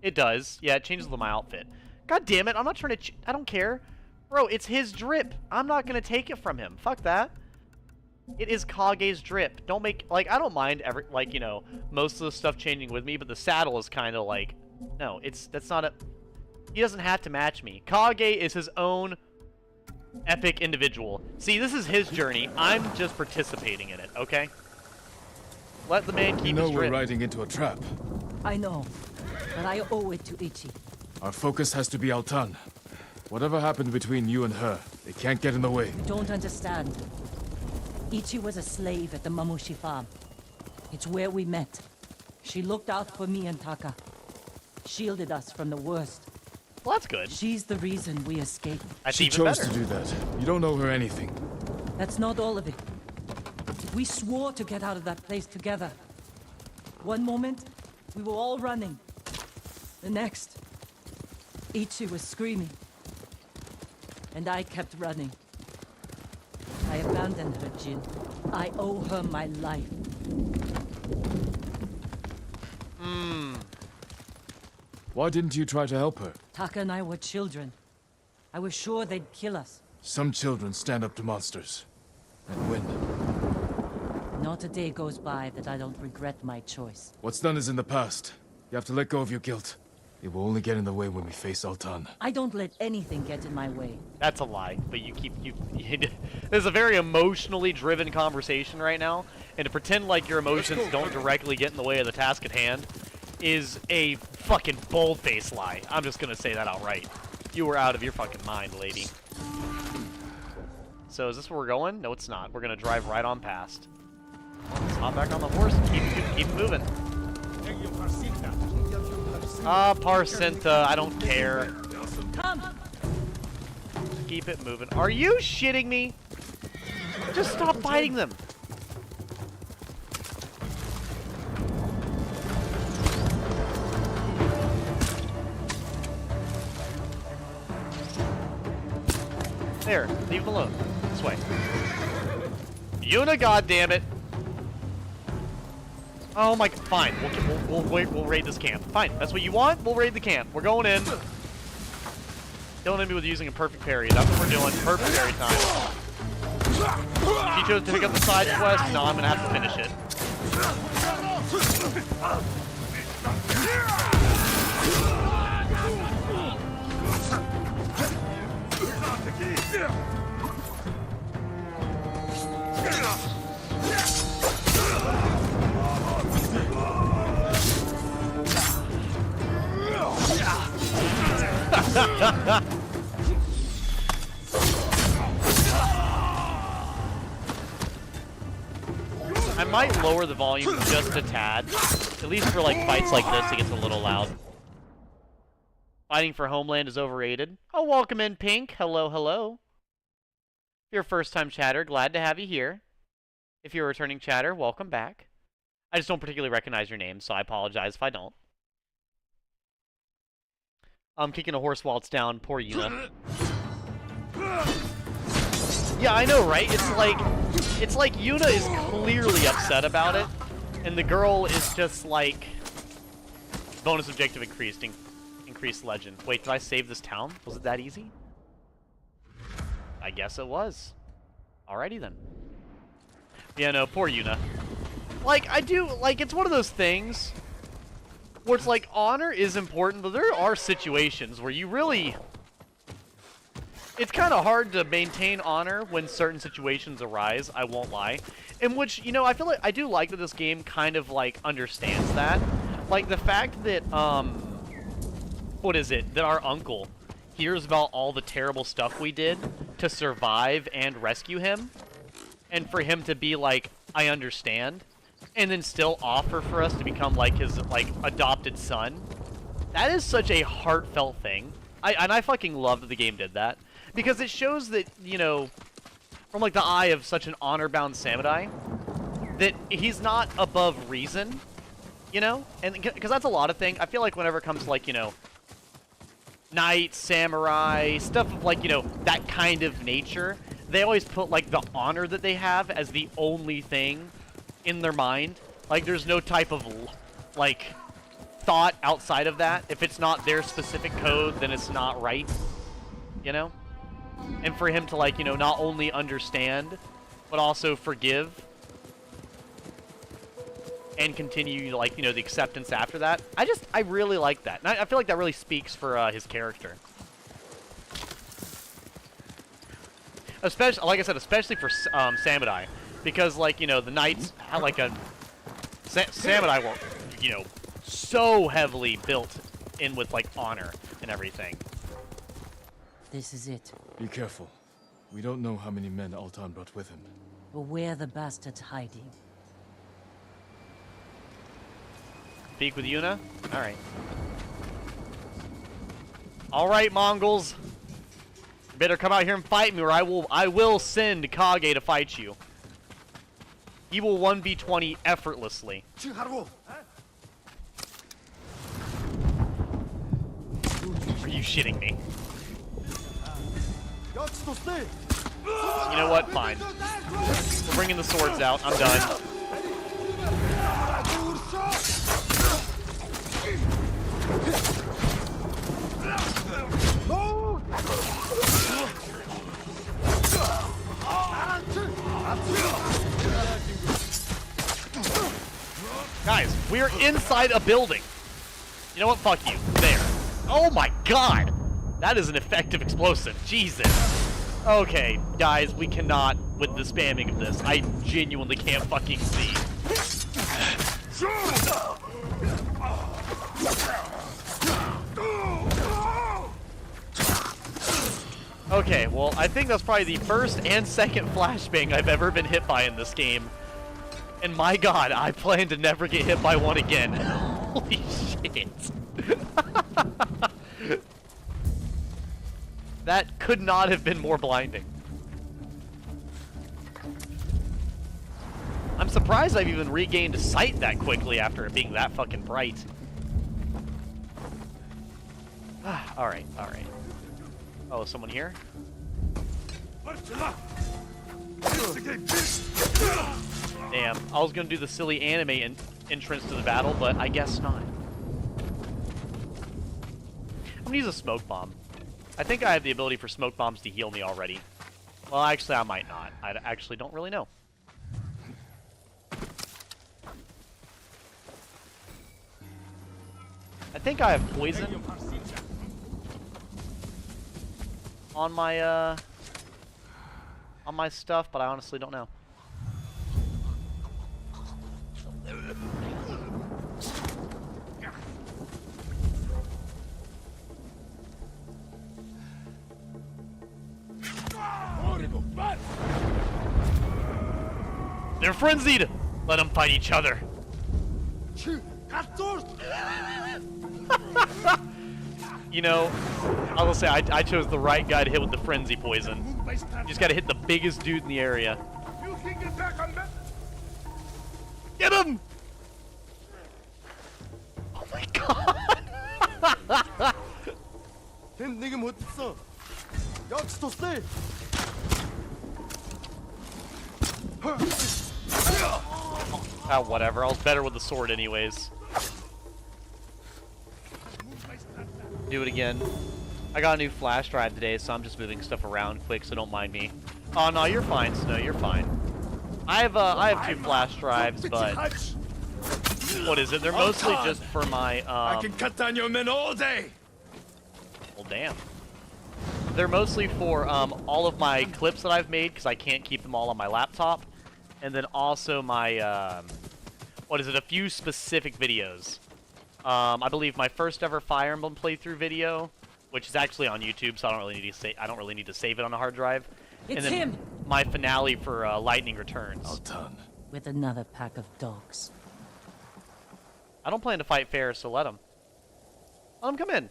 Speaker 1: It does. Yeah, it changes with my outfit. God damn it, I'm not trying to... I don't care. Bro, it's his drip. I'm not gonna take it from him. Fuck that. It is Kage's drip. Don't make... Like, I don't mind, like, you know, most of the stuff changing with me, but the saddle is kind of like... No, that's not a... He doesn't have to match me. Kage is his own epic individual. See, this is his journey. I'm just participating in it, okay? Let the man keep his
Speaker 2: we're
Speaker 1: drip.
Speaker 2: riding into a trap.
Speaker 3: I know, but I owe it to Ichi.
Speaker 2: Our focus has to be Altan. Whatever happened between you and her, it can't get in the way.
Speaker 3: You don't understand. Ichi was a slave at the Mamushi farm. It's where we met. She looked out for me and Taka. Shielded us from the worst.
Speaker 1: Well, that's good.
Speaker 3: She's the reason we escaped.
Speaker 1: That's
Speaker 2: She
Speaker 1: even
Speaker 2: chose
Speaker 1: better.
Speaker 2: to do that. You don't owe her anything.
Speaker 3: That's not all of it. We swore to get out of that place together. One moment, we were all running. The next, Ichi was screaming. And I kept running. I abandoned her, Jin. I owe her my life.
Speaker 2: Why didn't you try to help her?
Speaker 3: Taka and I were children. I was sure they'd kill us.
Speaker 2: Some children stand up to monsters. And win.
Speaker 3: Not a day goes by that I don't regret my choice.
Speaker 2: What's done is in the past. You have to let go of your guilt. It will only get in the way when we face Altan.
Speaker 3: I don't let anything get in my way.
Speaker 1: That's a lie, but you This is a very emotionally driven conversation right now, and to pretend like your emotions don't directly get in the way of the task at hand is a fucking bold-faced lie. I'm just gonna say that outright. You were out of your fucking mind, lady. So is this where we're going? No, it's not. We're gonna drive right on past. Let's hop back on the horse and keep moving. Ah, Parcenta, I don't care.
Speaker 3: Come!
Speaker 1: Keep it moving. Are you shitting me? Just stop fighting them. There, leave them alone. This way. Yuna, goddammit. Oh my, fine. We'll raid this camp. Fine, that's what you want? We'll raid the camp. We're going in. Killing enemy with using a perfect parry. That's what we're doing. Perfect parry time. She chose to pick up the side quest. No, I'm gonna have to finish it. I might lower the volume just a tad. At least for like fights like this, it gets a little loud. Fighting for Homeland is overrated. Oh, welcome in, Pink. Hello, hello. If you're a first-time chatter, glad to have you here. If you're a returning chatter, welcome back. I just don't particularly recognize your name, so I apologize if I don't. I'm kicking a horse while it's down. Poor Yuna. Yeah, I know, right? It's like Yuna is clearly upset about it, and the girl is just like bonus objective increased, increased legend. Wait, did I save this town? Was it that easy? I guess it was. Alrighty then. Yeah, no, poor Yuna. Like, I do, like, it's one of those things where it's like, honor is important, but there are situations where you really... It's kind of hard to maintain honor when certain situations arise, I won't lie. In which, you know, I feel like, I do like that this game kind of, like, understands that. Like, the fact that, what is it? That our uncle hears about all the terrible stuff we did to survive and rescue him. And for him to be like, I understand. And then still offer for us to become, like, his, like, adopted son. That is such a heartfelt thing. And I fucking love that the game did that. Because it shows that, you know, from, like, the eye of such an honor-bound samurai, that he's not above reason, you know? And because that's a lot of things. I feel like whenever it comes to, like, you know, knight, samurai, stuff of, like, you know, that kind of nature, they always put, like, the honor that they have as the only thing in their mind. Like, there's no type of, like, thought outside of that. If it's not their specific code, then it's not right, you know? And for him to, like, you know, not only understand, but also forgive and continue, like, you know, the acceptance after that. I really like that. And I feel like that really speaks for his character. Especially, like I said, especially for samurai. Because, like, you know, the knights have, like, a... samurai were, you know, so heavily built in with, like, honor and everything.
Speaker 3: This is it.
Speaker 2: Be careful. We don't know how many men Altan brought with him.
Speaker 3: But where the bastard's hiding?
Speaker 1: Speak with Yuna? Alright. Alright, Mongols. You better come out here and fight me, or I will send Kage to fight you. He will 1v20 effortlessly. Are you shitting me? You know what? Fine. We're bringing the swords out. I'm done. Guys, we are inside a building. You know what? Fuck you. There. Oh my god! That is an effective explosive. Jesus. Okay, guys, we cannot with the spamming of this. I genuinely can't fucking see. Okay, well, I think that's probably the first and second flashbang I've ever been hit by in this game. And my god, I plan to never get hit by one again. Holy shit. That could not have been more blinding. I'm surprised I've even regained sight that quickly after it being that fucking bright. Alright, alright. Oh, is someone here? Damn, I was gonna do the silly anime entrance to the battle, but I guess not. I'm gonna use a smoke bomb. I think I have the ability for smoke bombs to heal me already. Well, actually, I might not. I actually don't really know. I think I have poison on my stuff, but I honestly don't know. They're frenzied! Let them fight each other. You know, I will say I chose the right guy to hit with the frenzy poison. You just gotta hit the biggest dude in the area. Get him! Oh my god! Ah, whatever. I was better with the sword anyways. Do it again. I got a new flash drive today, so I'm just moving stuff around quick, so don't mind me. Oh no, you're fine, Snow. You're fine. I have 2 flash drives, but what is it? They're mostly just for my
Speaker 2: I can cut down your men all day.
Speaker 1: Well, damn. They're mostly for all of my clips that I've made because I can't keep them all on my laptop, and then also my what is it? A few specific videos. I believe my first ever Fire Emblem playthrough video, which is actually on YouTube, so I don't really need to save it on a hard drive.
Speaker 3: It's
Speaker 1: and then
Speaker 3: him!
Speaker 1: my finale for Lightning Returns.
Speaker 2: Altan.
Speaker 3: With another pack of dogs.
Speaker 1: I don't plan to fight fair, so let him. Let him come in.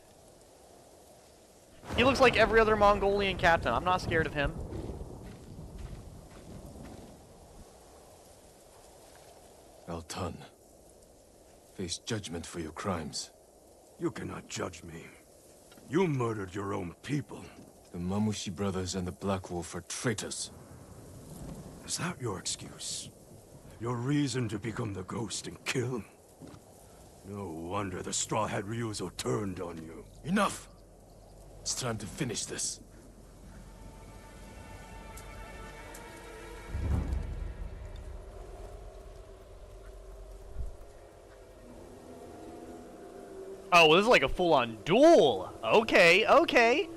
Speaker 1: He looks like every other Mongolian captain. I'm not scared of him.
Speaker 2: Altan. Face judgment for your crimes.
Speaker 6: You cannot judge me. You murdered your own people.
Speaker 2: The Mamushi brothers and the Black Wolf are traitors.
Speaker 6: Is that your excuse? Your reason to become the ghost and kill? No wonder the Straw Hat Ryuzo turned on you.
Speaker 2: Enough! It's time to finish this.
Speaker 1: Oh, well, this is like a full-on duel. Okay, okay.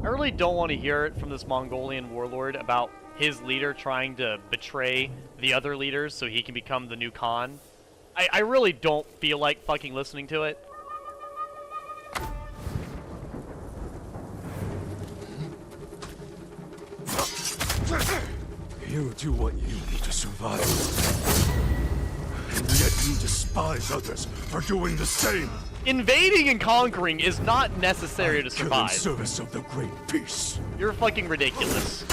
Speaker 1: I really don't want to hear it from this Mongolian warlord about his leader trying to betray the other leaders so he can become the new Khan. I really don't feel like fucking listening to it.
Speaker 6: You do what you need to survive. And yet you despise others for doing the same.
Speaker 1: Invading and conquering is not necessary to
Speaker 6: Kill in
Speaker 1: survive.
Speaker 6: service of the great peace.
Speaker 1: You're fucking ridiculous.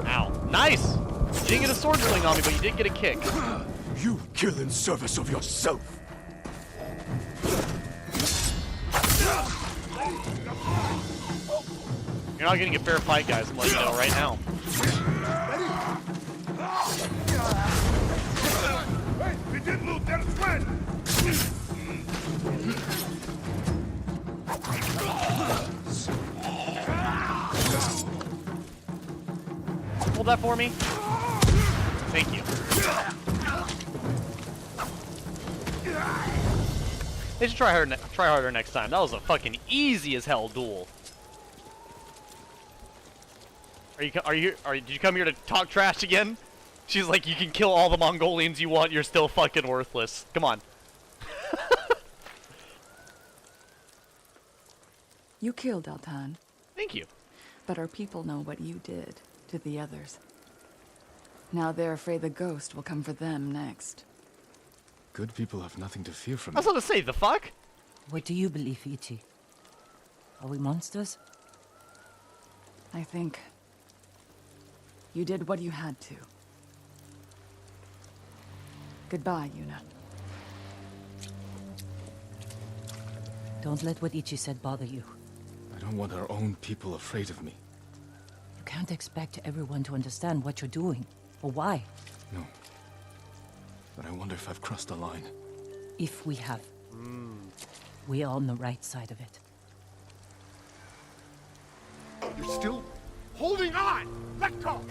Speaker 1: Ow. Nice! You didn't get a sword swing on me, but you did get a kick.
Speaker 6: You kill in service of yourself.
Speaker 1: You're not getting a fair fight, guys. I'm letting you know right now.
Speaker 6: We didn't lose their friend.
Speaker 1: Hold that for me. Thank you. They should try harder next time. That was a fucking easy as hell duel. Did you come here to talk trash again? She's like, you can kill all the Mongolians you want, you're still fucking worthless. Come on.
Speaker 7: You killed Altan,
Speaker 1: Thank you.
Speaker 7: but our people know what you did to the others. Now they're afraid the ghost will come for them next.
Speaker 2: Good people have nothing to fear from
Speaker 1: I was
Speaker 2: me.
Speaker 1: about to say, the fuck?
Speaker 3: What do you believe, Ichi? Are we monsters?
Speaker 7: I think you did what you had to. Goodbye, Yuna.
Speaker 3: Don't let what Ichi said bother you.
Speaker 2: I don't want our own people afraid of me.
Speaker 3: You can't expect everyone to understand what you're doing, or why.
Speaker 2: No. But I wonder if I've crossed the line.
Speaker 3: If we have. We are on the right side of it.
Speaker 6: You're still holding on. Let go.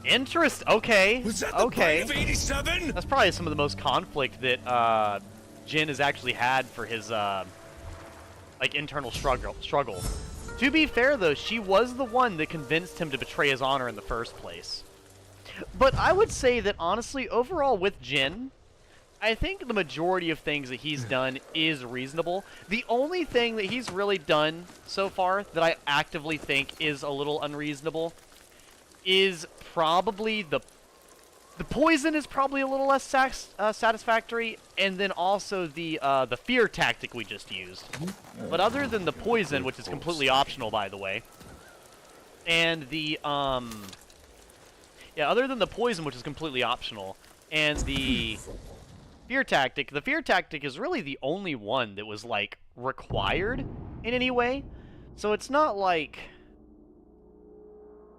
Speaker 1: Okay.
Speaker 6: Was that the
Speaker 1: okay.
Speaker 6: brain of 87?
Speaker 1: That's probably some of the most conflict that Jin has actually had for his like internal struggle. To be fair though, she was the one that convinced him to betray his honor in the first place. But I would say that honestly, overall with Jin, I think the majority of things that he's done is reasonable. The only thing that he's really done so far that I actively think is a little unreasonable is probably the poison is probably a little less satisfactory, and then also the fear tactic we just used. But other than the poison, which is completely optional, by the way, and the other than the poison, which is completely optional, and the fear tactic. The fear tactic is really the only one that was, like, required in any way. So it's not like...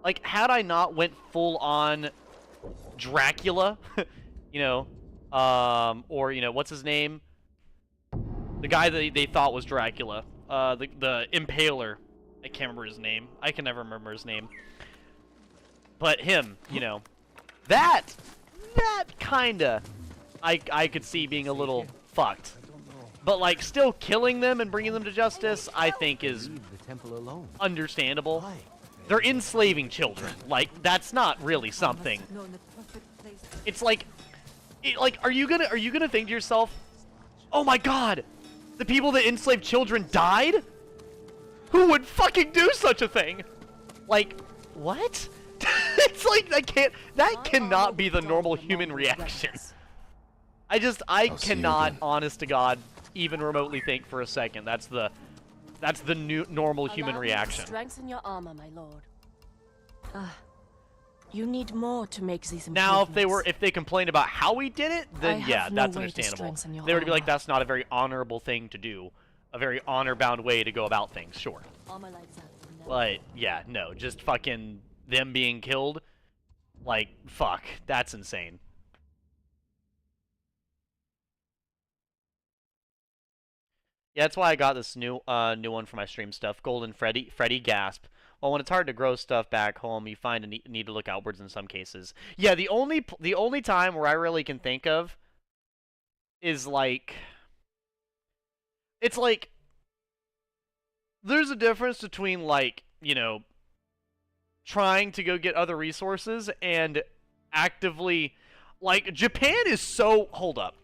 Speaker 1: Like, had I not went full-on Dracula, you know, or, you know, what's his name? The guy that they thought was Dracula. The Impaler. I can't remember his name. I can never remember his name. But him, you know. That kinda, I could see being a little fucked. But, like, still killing them and bringing them to justice, I think is understandable. They're enslaving children. Like, that's not really something. It's like, are you gonna think to yourself, oh my god, the people that enslaved children died? Who would fucking do such a thing? Like, what? It's like, that cannot be the normal human reaction. I cannot, honest to God, even remotely think for a second that's the normal human reaction.
Speaker 8: Strengthen your armor, my lord. You need more to make these improvements.
Speaker 1: Now, if they complained about how we did it, then yeah, that's understandable. They would be like, that's not a very honorable thing to do, a very honor-bound way to go about things. Sure. But yeah, no, just fucking them being killed, like, fuck, that's insane. Yeah, that's why I got this new one for my stream stuff. Golden Freddy Gasp. Well, when it's hard to grow stuff back home, you find a need to look outwards in some cases. Yeah, the only time where I really can think of is like, it's like there's a difference between, like, you know, trying to go get other resources and actively, like, Japan is so, hold up.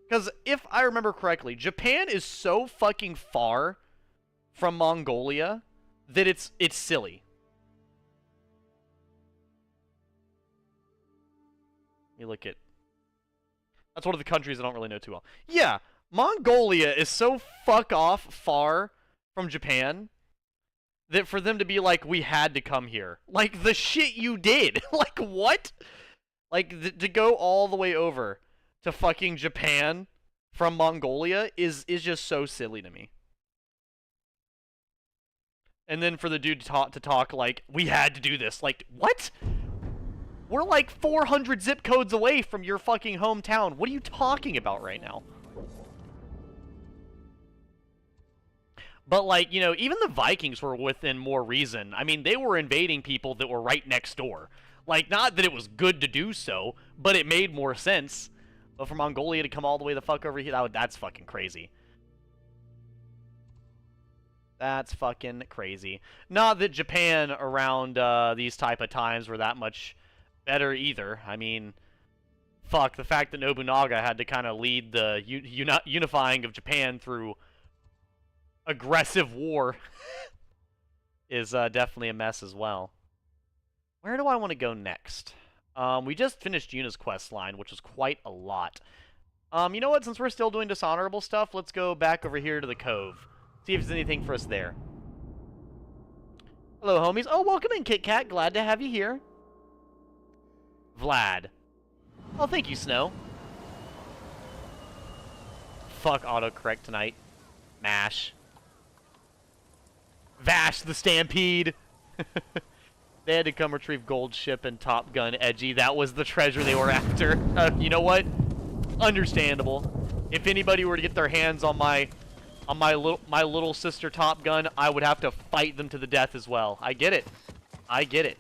Speaker 1: Because if I remember correctly, Japan is so fucking far from Mongolia that it's silly. You look at... That's one of the countries I don't really know too well. Yeah, Mongolia is so fuck off far from Japan that for them to be like, we had to come here. Like, the shit you did. Like, what? Like, to go all the way over to fucking Japan from Mongolia is just so silly to me. And then for the dude to talk like, we had to do this. Like, what? We're like 400 zip codes away from your fucking hometown. What are you talking about right now? But, like, you know, even the Vikings were within more reason. I mean, they were invading people that were right next door. Like, not that it was good to do so, but it made more sense. But for Mongolia to come all the way the fuck over here, that's fucking crazy. That's fucking crazy. Not that Japan around these type of times were that much better either. I mean, fuck, the fact that Nobunaga had to kind of lead the unifying of Japan through aggressive war is definitely a mess as well. Where do I want to go next? We just finished Yuna's quest line, which was quite a lot. You know what? Since we're still doing dishonorable stuff, let's go back over here to the Cove. See if there's anything for us there. Hello, homies. Oh, welcome in, Kit Kat. Glad to have you here. Vlad. Oh, thank you, Snow. Fuck autocorrect tonight. MASH. Vash the Stampede. They had to come retrieve Gold Ship and Top Gun Edgy. That was the treasure they were after. You know what? Understandable. If anybody were to get their hands on my little sister Top Gun, I would have to fight them to the death as well. I get it. I get it.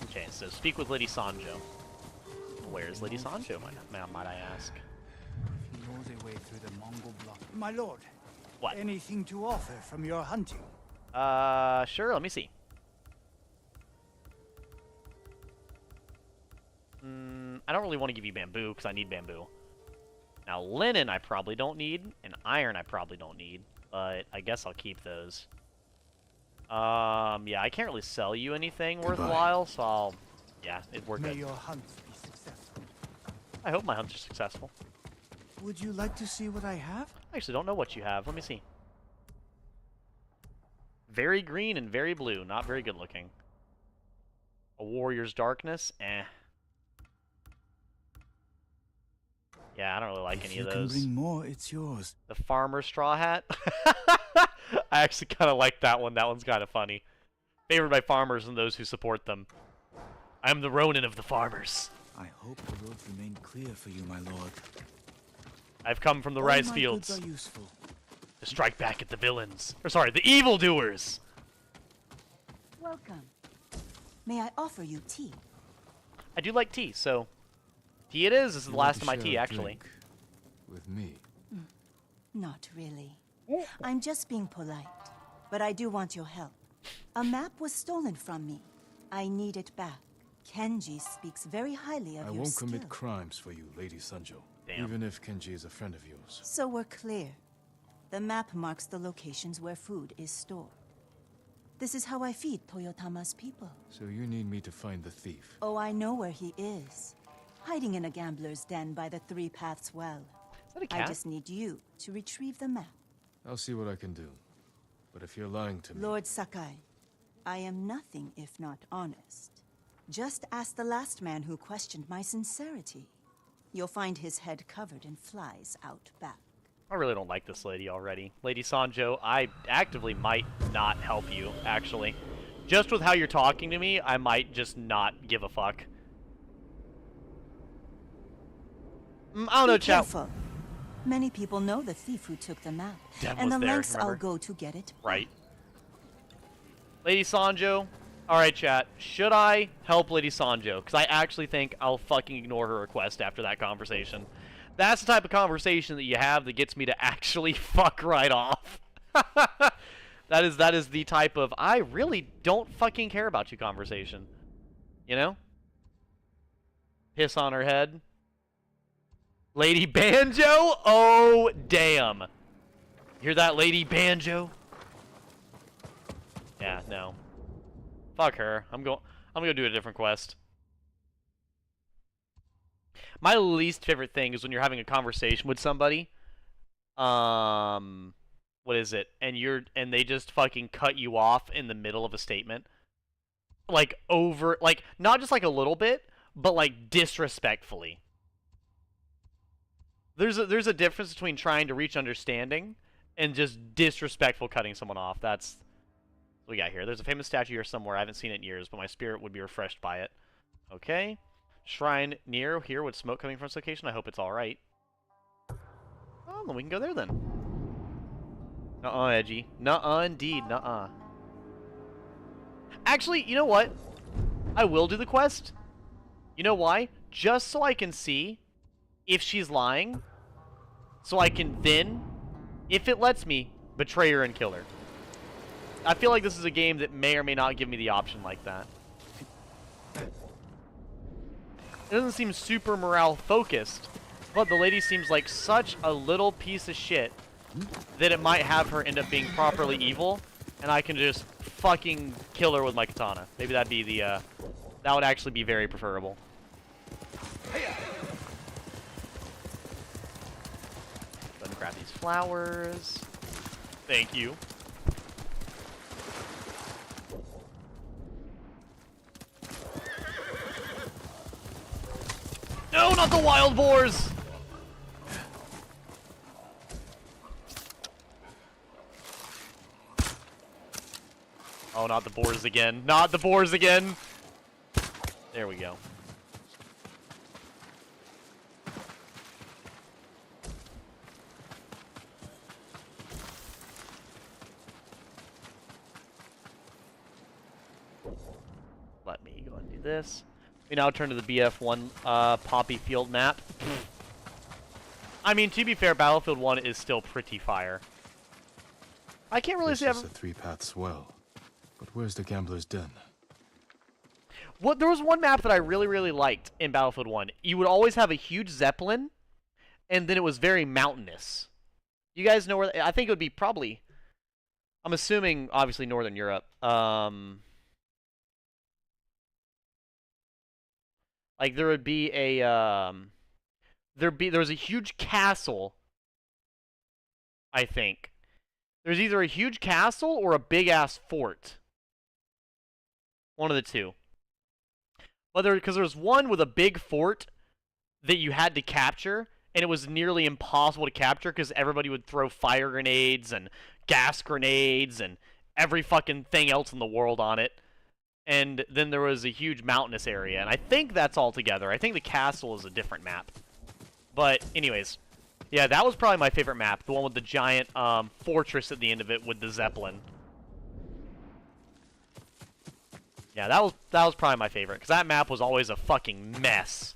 Speaker 1: Okay, so speak with Lady Sanjo. Where is Lady Sanjo, might I ask?
Speaker 5: He knows a way through the Mongol block. My lord.
Speaker 1: What?
Speaker 5: Anything to offer from your hunting?
Speaker 1: Sure, let me see. I don't really want to give you bamboo, because I need bamboo. Now, linen I probably don't need, and iron I probably don't need, but I guess I'll keep those. Yeah, I can't really sell you anything worthwhile, so I'll... Yeah, we're good.
Speaker 5: May your hunts be successful.
Speaker 1: I hope my hunts are successful.
Speaker 5: Would you like to see what I have?
Speaker 1: I actually don't know what you have. Let me see. Very green and very blue. Not very good looking. A warrior's darkness? Eh. Yeah, I don't really like any of those.
Speaker 2: If you can bring more, it's yours.
Speaker 1: The farmer straw hat? I actually kind of like that one. That one's kind of funny. Favored by farmers and those who support them. I am the Ronin of the farmers.
Speaker 2: I hope the road remained clear for you, my lord.
Speaker 1: I've come from the rice fields
Speaker 2: Goods are useful.
Speaker 1: to strike back at the villains. Or sorry, the evildoers.
Speaker 9: Welcome. May I offer you tea?
Speaker 1: I do like tea, so tea it is. This is the last of my tea, actually.
Speaker 2: With me.
Speaker 9: Not really. I'm just being polite. But I do want your help. A map was stolen from me. I need it back. Kenji speaks very highly of
Speaker 2: I
Speaker 9: your
Speaker 2: won't
Speaker 9: skill.
Speaker 2: commit crimes for you, Lady Sanjo.
Speaker 1: Damn.
Speaker 2: Even if Kenji is a friend of yours.
Speaker 9: So we're clear. The map marks the locations where food is stored. This is how I feed Toyotama's people.
Speaker 2: So you need me to find the thief.
Speaker 9: Oh, I know where he is. Hiding in a gambler's den by the Three Paths Well.
Speaker 1: Is that a
Speaker 9: I
Speaker 1: cat?
Speaker 9: just need you to retrieve the map.
Speaker 2: I'll see what I can do. But if you're lying to me...
Speaker 9: Lord Sakai, I am nothing if not honest. Just ask the last man who questioned my sincerity. You'll find his head covered in flies out back.
Speaker 1: I really don't like this lady already. Lady Sanjo, I actively might not help you, actually. Just with how you're talking to me, I might just not give a fuck. I don't know,
Speaker 9: Be
Speaker 1: chat.
Speaker 9: careful. Many people know the thief who took the map,
Speaker 1: Dev
Speaker 9: and
Speaker 1: was
Speaker 9: the
Speaker 1: there,
Speaker 9: lengths I'll
Speaker 1: remember?
Speaker 9: go to get it.
Speaker 1: Right. Lady Sanjo. Alright, chat. Should I help Lady Sanjo? Because I actually think I'll fucking ignore her request after that conversation. That's the type of conversation that you have that gets me to actually fuck right off. That is the type of, I really don't fucking care about you conversation. You know? Piss on her head. Lady Banjo? Oh, damn. Hear that, Lady Banjo? Yeah, no. Fuck her. I'm gonna do a different quest. My least favorite thing is when you're having a conversation with somebody. What is it? And they just fucking cut you off in the middle of a statement. Like not just like a little bit, but like disrespectfully. There's a difference between trying to reach understanding and just disrespectful cutting someone off. That's what we got here. There's a famous statue here somewhere. I haven't seen it in years, but my spirit would be refreshed by it. Okay. Shrine near here with smoke coming from this location. I hope it's alright. Oh, then we can go there then. Nuh-uh, Edgy. Nuh-uh, indeed. Nuh-uh. Actually, you know what? I will do the quest. You know why? Just so I can see if she's lying. So I can then, if it lets me, betray her and kill her. I feel like this is a game that may or may not give me the option like that. It doesn't seem super morale focused, but the lady seems like such a little piece of shit that it might have her end up being properly evil, and I can just fucking kill her with my katana. Maybe that'd be the, that would actually be very preferable. Let me grab these flowers. Thank you. No, not the wild boars! Oh, not the boars again. Not the boars again! There we go. Let me go and do this. We now turn to the BF1 Poppy Field map. I mean, to be fair, Battlefield 1 is still pretty fire. I can't really
Speaker 2: This
Speaker 1: say
Speaker 2: is the Three Paths Well. But where's the gambler's den?
Speaker 1: What, there was one map that I really, really liked in Battlefield 1. You would always have a huge Zeppelin, and then it was very mountainous. You guys know where... I think it would be probably... I'm assuming, obviously, Northern Europe. Like, there would be a... there was a huge castle, I think. There's either a huge castle or a big-ass fort. One of the two. because there was one with a big fort that you had to capture, and it was nearly impossible to capture because everybody would throw fire grenades and gas grenades and every fucking thing else in the world on it. And then there was a huge mountainous area, and I think that's all together. I think the castle is a different map. But anyways, yeah, that was probably my favorite map, the one with the giant fortress at the end of it with the Zeppelin. Yeah, that was probably my favorite, because that map was always a fucking mess.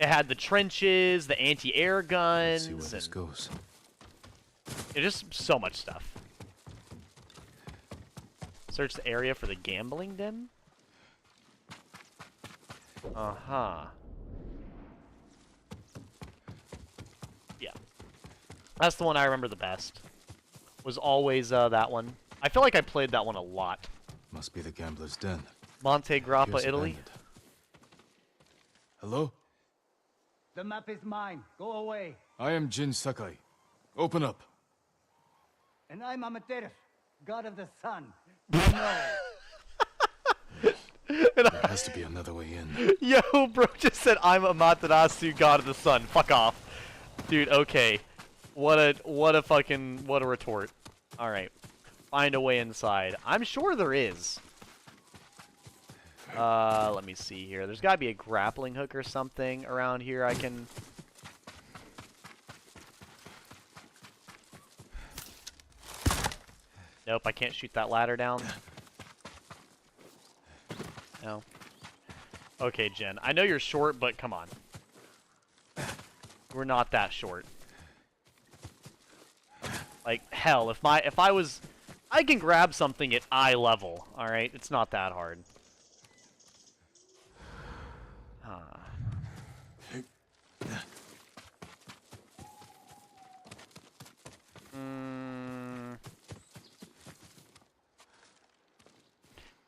Speaker 1: It had the trenches, the anti-air guns,
Speaker 2: Let's see where this goes.
Speaker 1: Just so much stuff. Search the area for the gambling den. Uh-huh. Yeah. That's the one I remember the best. Was always that one. I feel like I played that one a lot.
Speaker 2: Must be the gambler's den.
Speaker 1: Monte Grappa,
Speaker 2: Here's
Speaker 1: Italy.
Speaker 2: abandoned. Hello?
Speaker 5: The map is mine. Go away.
Speaker 2: I am Jin Sakai. Open up.
Speaker 5: And I'm Amaterasu, god of the sun. No.
Speaker 2: There has to be another way in.
Speaker 1: Yo, bro just said I'm Amaterasu, god of the sun. Fuck off. Dude, okay. What a retort. Alright. Find a way inside. I'm sure there is. Let me see here. There's gotta be a grappling hook or something around here I can... Nope, I can't shoot that ladder down. No. Okay, Jen. I know you're short, but come on. We're not that short. Like, hell, if I was... I can grab something at eye level, alright? It's not that hard.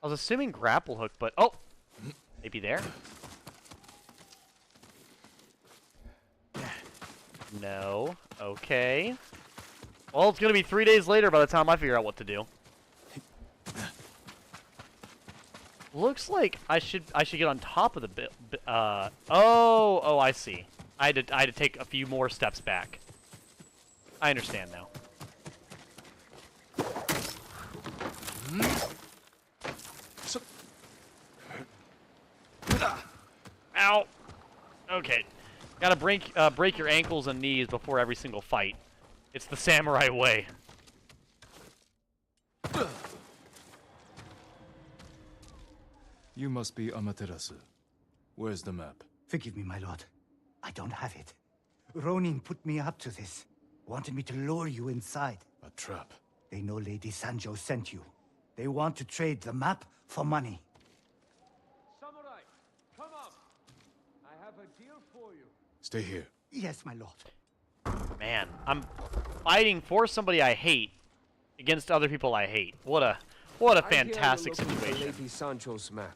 Speaker 1: I was assuming grapple hook, but... Oh! Maybe there? No. Okay. Well, it's gonna be 3 days later by the time I figure out what to do. Looks like I should get on top of the oh, I see. I had to take a few more steps back. I understand now. Ow. Okay. Gotta break your ankles and knees before every single fight. It's the samurai way.
Speaker 2: You must be Amaterasu. Where's the map?
Speaker 5: Forgive me, my lord. I don't have it. Ronin put me up to this. Wanted me to lure you inside.
Speaker 2: A trap.
Speaker 5: They know Lady Sanjo sent you. They want to trade the map for money.
Speaker 10: Samurai, come up. I have a deal for you.
Speaker 2: Stay here.
Speaker 5: Yes, my lord.
Speaker 1: Man, I'm fighting for somebody I hate against other people I hate. What a fantastic situation.
Speaker 10: Lady Sancho's map.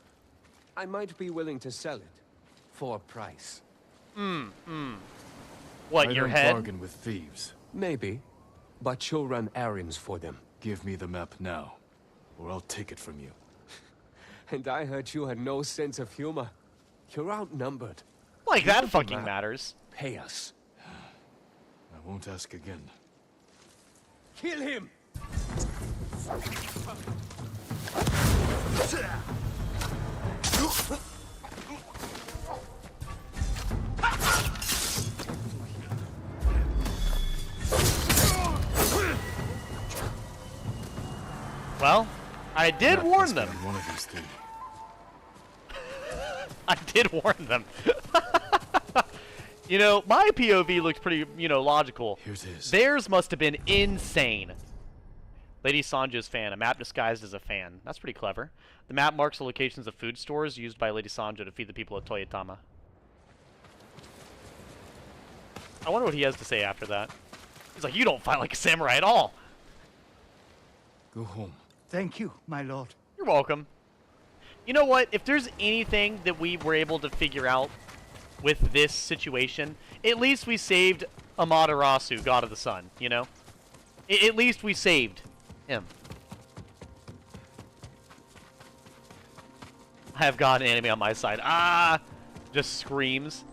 Speaker 10: I might be willing to sell it for a price.
Speaker 1: What,
Speaker 2: I
Speaker 1: your
Speaker 2: don't
Speaker 1: head?
Speaker 2: bargain with thieves.
Speaker 10: Maybe, but she'll run errands for them.
Speaker 2: Give me the map now, or I'll take it from you.
Speaker 10: And I heard you had no sense of humor. You're outnumbered.
Speaker 1: Like that fucking matters.
Speaker 10: Pay us.
Speaker 2: I won't ask again.
Speaker 10: Kill him!
Speaker 1: Well, I did warn them.
Speaker 2: One of these three.
Speaker 1: I did warn them. You know, my POV looks pretty, logical.
Speaker 2: Here's his.
Speaker 1: Theirs must have been insane. Lady Sanjo's fan, a map disguised as a fan. That's pretty clever. The map marks the locations of food stores used by Lady Sanjo to feed the people of Toyotama. I wonder what he has to say after that. He's like, you don't fight like a samurai at all.
Speaker 2: Go home.
Speaker 5: Thank you, my lord.
Speaker 1: You're welcome. You know what? If there's anything that we were able to figure out with this situation, at least we saved Amaterasu, God of the Sun, you know? At least we saved him. I have got an enemy on my side. Ah! Just screams.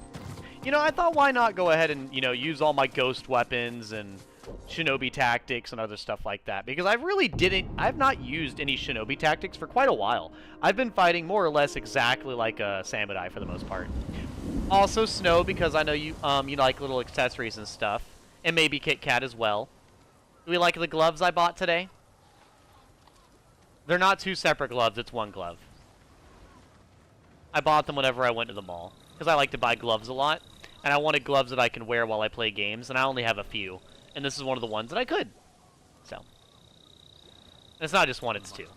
Speaker 1: You know, I thought why not go ahead and, you know, use all my ghost weapons and shinobi tactics and other stuff like that. Because I've not used any shinobi tactics for quite a while. I've been fighting more or less exactly like a samurai for the most part. Also Snow, because I know you like little accessories and stuff. And maybe Kit Kat as well. Do we like the gloves I bought today? They're not two separate gloves, it's one glove. I bought them whenever I went to the mall. Because I like to buy gloves a lot. And I wanted gloves that I can wear while I play games, and I only have a few. And this is one of the ones that I could. So. And it's not just one, it's two.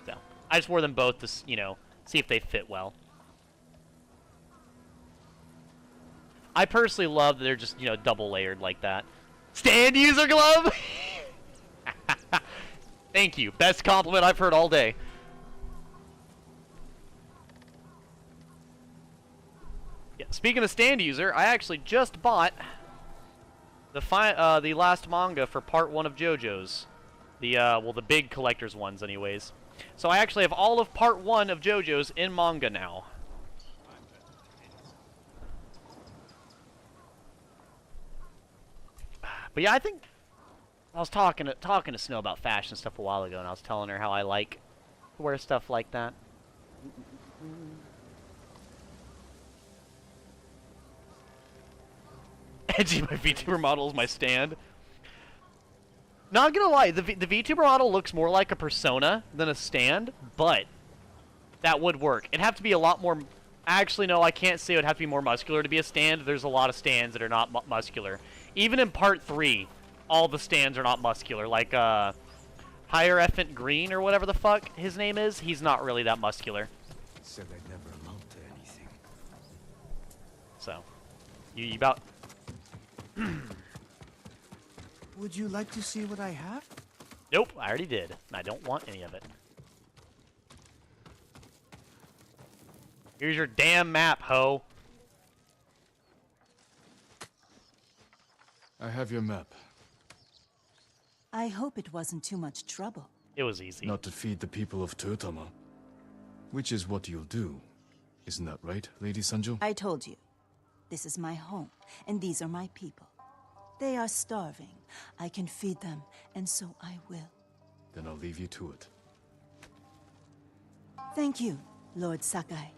Speaker 1: So. I just wore them both to, you know, see if they fit well. I personally love that they're just, you know, double layered like that. Stand user glove! Thank you. Best compliment I've heard all day. Yeah, speaking of stand user, I actually just bought the last manga for part 1 of JoJo's. Well, the big collector's ones anyways. So I actually have all of part 1 of JoJo's in manga now. But yeah, I think I was talking to Snow about fashion stuff a while ago, and I was telling her how I like to wear stuff like that. Edgy, my VTuber model is my stand. Not gonna lie, the VTuber model looks more like a persona than a stand, but that would work. It'd have to be a lot more... Actually, no, I can't say it would have to be more muscular to be a stand. There's a lot of stands that are not muscular. Even in part 3, all the stands are not muscular. Like, Hierophant Green, or whatever the fuck his name is, he's not really that muscular.
Speaker 6: Said I'd never amount to anything.
Speaker 1: So, you about...
Speaker 11: Would you like to see what I have?
Speaker 1: Nope, I already did. And I don't want any of it. Here's your damn map, ho.
Speaker 2: I have your map.
Speaker 9: I hope it wasn't too much trouble.
Speaker 1: It was easy.
Speaker 2: Not to feed the people of Totama. Which is what you'll do. Isn't that right, Lady Sanjo?
Speaker 9: I told you. This is my home, and these are my people. They are starving. I can feed them, and so I will.
Speaker 2: Then I'll leave you to it.
Speaker 9: Thank you, Lord Sakai.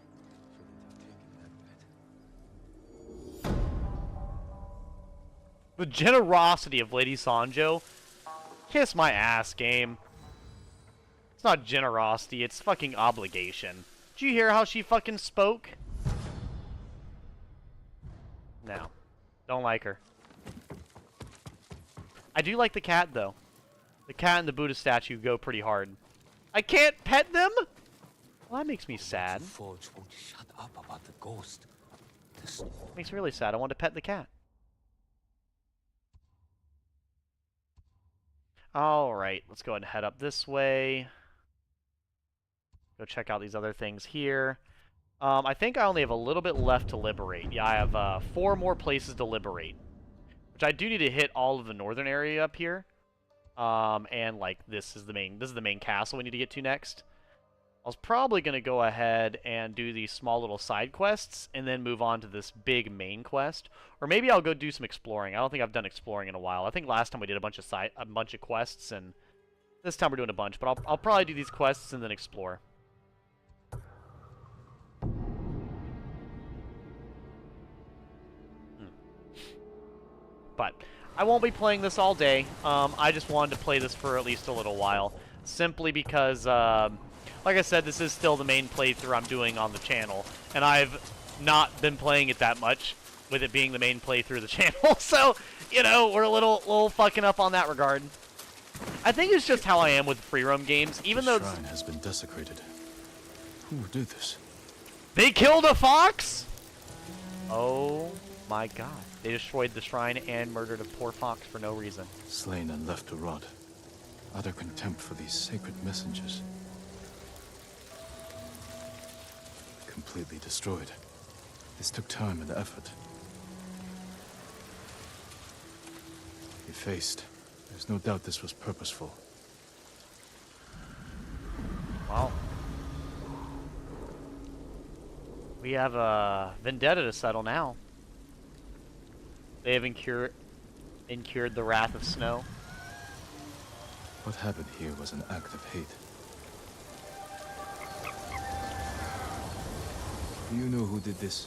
Speaker 1: The generosity of Lady Sanjo. Kiss my ass, game. It's not generosity, it's fucking obligation. Did you hear how she fucking spoke? No. Don't like her. I do like the cat, though. The cat and the Buddha statue go pretty hard. I can't pet them? Well, that makes me sad.
Speaker 11: Forge won't shut up about the ghost.
Speaker 1: Makes me really sad. I want to pet the cat. Alright, let's go ahead and head up this way. Go check out these other things here. I think I only have a little bit left to liberate. Yeah, I have 4 more places to liberate. Which I do need to hit all of the northern area up here. And like this is the main castle we need to get to next. I was probably going to go ahead and do these small little side quests and then move on to this big main quest. Or maybe I'll go do some exploring. I don't think I've done exploring in a while. I think last time we did a bunch of quests, and this time we're doing a bunch, but I'll probably do these quests and then explore. But I won't be playing this all day. I just wanted to play this for at least a little while, simply because like I said, this is still the main playthrough I'm doing on the channel, and I've not been playing it that much, with it being the main playthrough of the channel, so, you know, we're a little fucking up on that regard. I think it's just how I am with free roam games, even though...
Speaker 2: The shrine has been desecrated. Who would do this?
Speaker 1: They killed a fox?! Oh my god. They destroyed the shrine and murdered a poor fox for no reason.
Speaker 2: Slain and left to rot. Utter contempt for these sacred messengers. Completely destroyed. This took time and effort. Effaced. There's no doubt this was purposeful.
Speaker 1: Wow. We have a vendetta to settle now. They have incurred the wrath of snow.
Speaker 2: What happened here was an act of hate. Do you know who did this?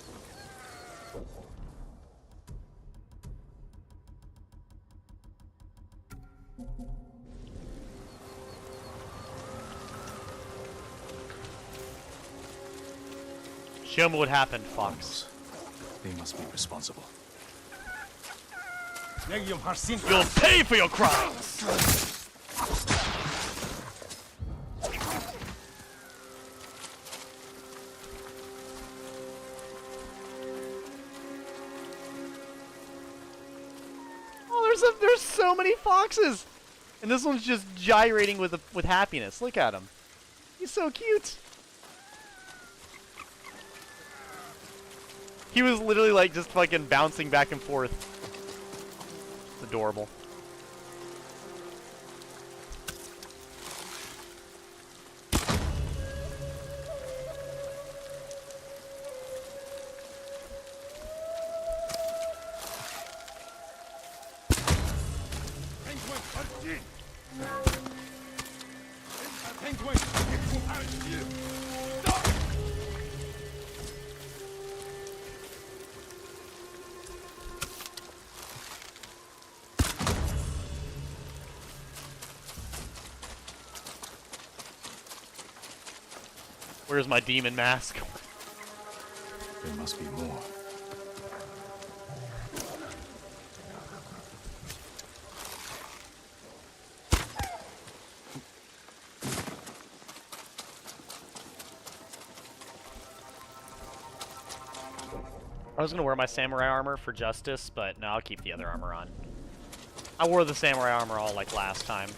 Speaker 1: Show me what happened, Fox.
Speaker 2: They must be responsible.
Speaker 1: You'll pay for your crimes! Oh, there's so many foxes! And this one's just gyrating with happiness. Look at him. He's so cute. He was literally like just fucking bouncing back and forth. It's adorable. Where's my demon mask?
Speaker 2: There must be more.
Speaker 1: I was gonna wear my samurai armor for justice, but no, I'll keep the other armor on. I wore the samurai armor all like last time.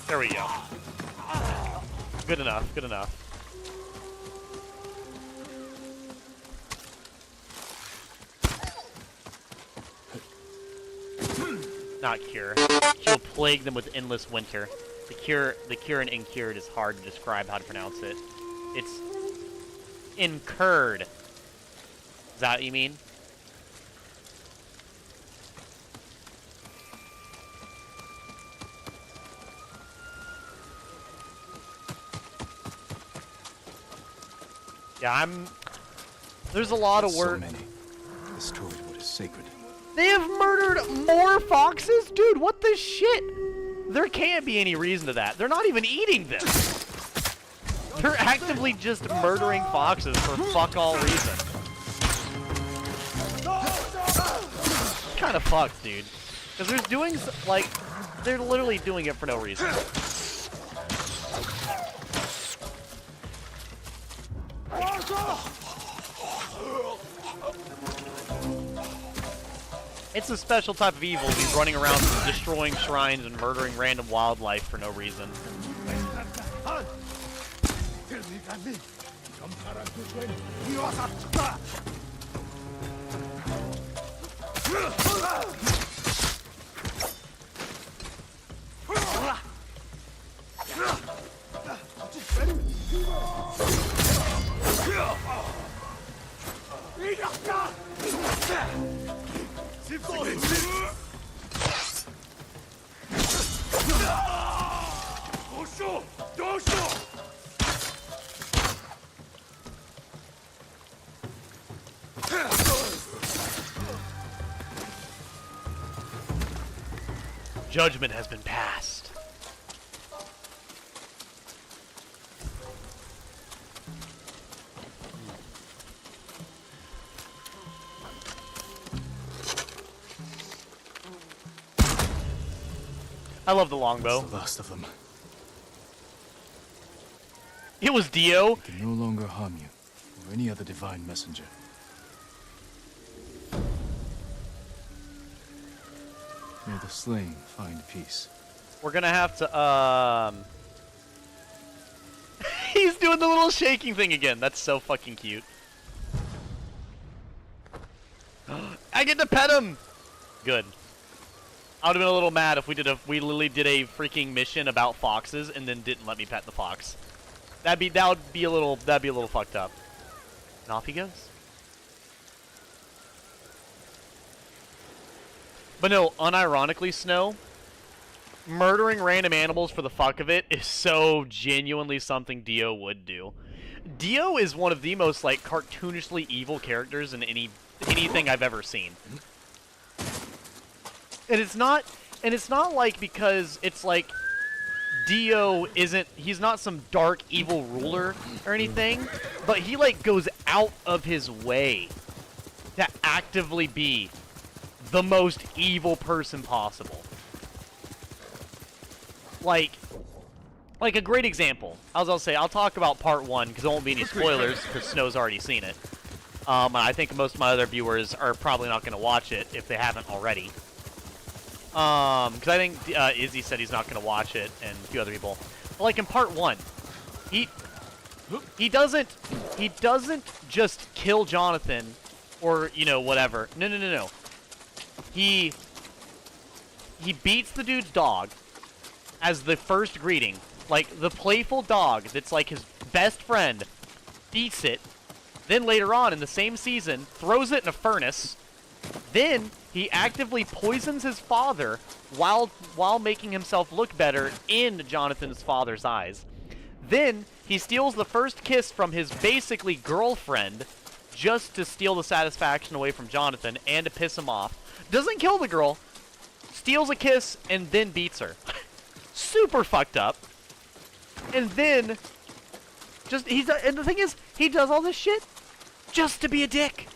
Speaker 1: There we go. Good enough, good enough. Not cure. She'll plague them with endless winter. The cure in incurred is hard to describe how to pronounce it. It's incurred. Is that what you mean? Yeah, there's a lot of work.
Speaker 2: So many. Destroyed what is sacred.
Speaker 1: They have murdered more foxes? Dude, what the shit? There can't be any reason to that. They're not even eating them. They're actively just murdering foxes for fuck all reason. Kind of fucked, dude. Because they're doing, like, they're literally doing it for no reason. It's a special type of evil to be running around destroying shrines and murdering random wildlife for no reason. Judgment has been passed. I love the longbow.
Speaker 2: That's the last of them.
Speaker 1: It was Dio.
Speaker 2: They can no longer harm you, or any other divine messenger. May the slain find peace.
Speaker 1: We're gonna have to, He's doing the little shaking thing again. That's so fucking cute. I get to pet him! Good. I would've been a little mad if we literally did a freaking mission about foxes and then didn't let me pet the fox. That'd be a little fucked up. And off he goes. But no, unironically, Snow, murdering random animals for the fuck of it is so genuinely something Dio would do. Dio is one of the most, like, cartoonishly evil characters in anything I've ever seen. And it's not like because it's like Dio he's not some dark evil ruler or anything, but he like goes out of his way to actively be the most evil person possible. Like a great example. As I'll say, I'll talk about part 1 because there won't be any spoilers because Snow's already seen it. And I think most of my other viewers are probably not going to watch it if they haven't already. Because I think Izzy said he's not going to watch it, and a few other people. But like in part 1, he doesn't just kill Jonathan, or you know whatever. No. He beats the dude's dog as the first greeting, like the playful dog that's like his best friend, beats it. Then later on in the same season, throws it in a furnace. Then he actively poisons his father while making himself look better in Jonathan's father's eyes. Then he steals the first kiss from his basically girlfriend just to steal the satisfaction away from Jonathan and to piss him off. Doesn't kill the girl, steals a kiss, and then beats her. Super fucked up. And then and the thing is, he does all this shit just to be a dick.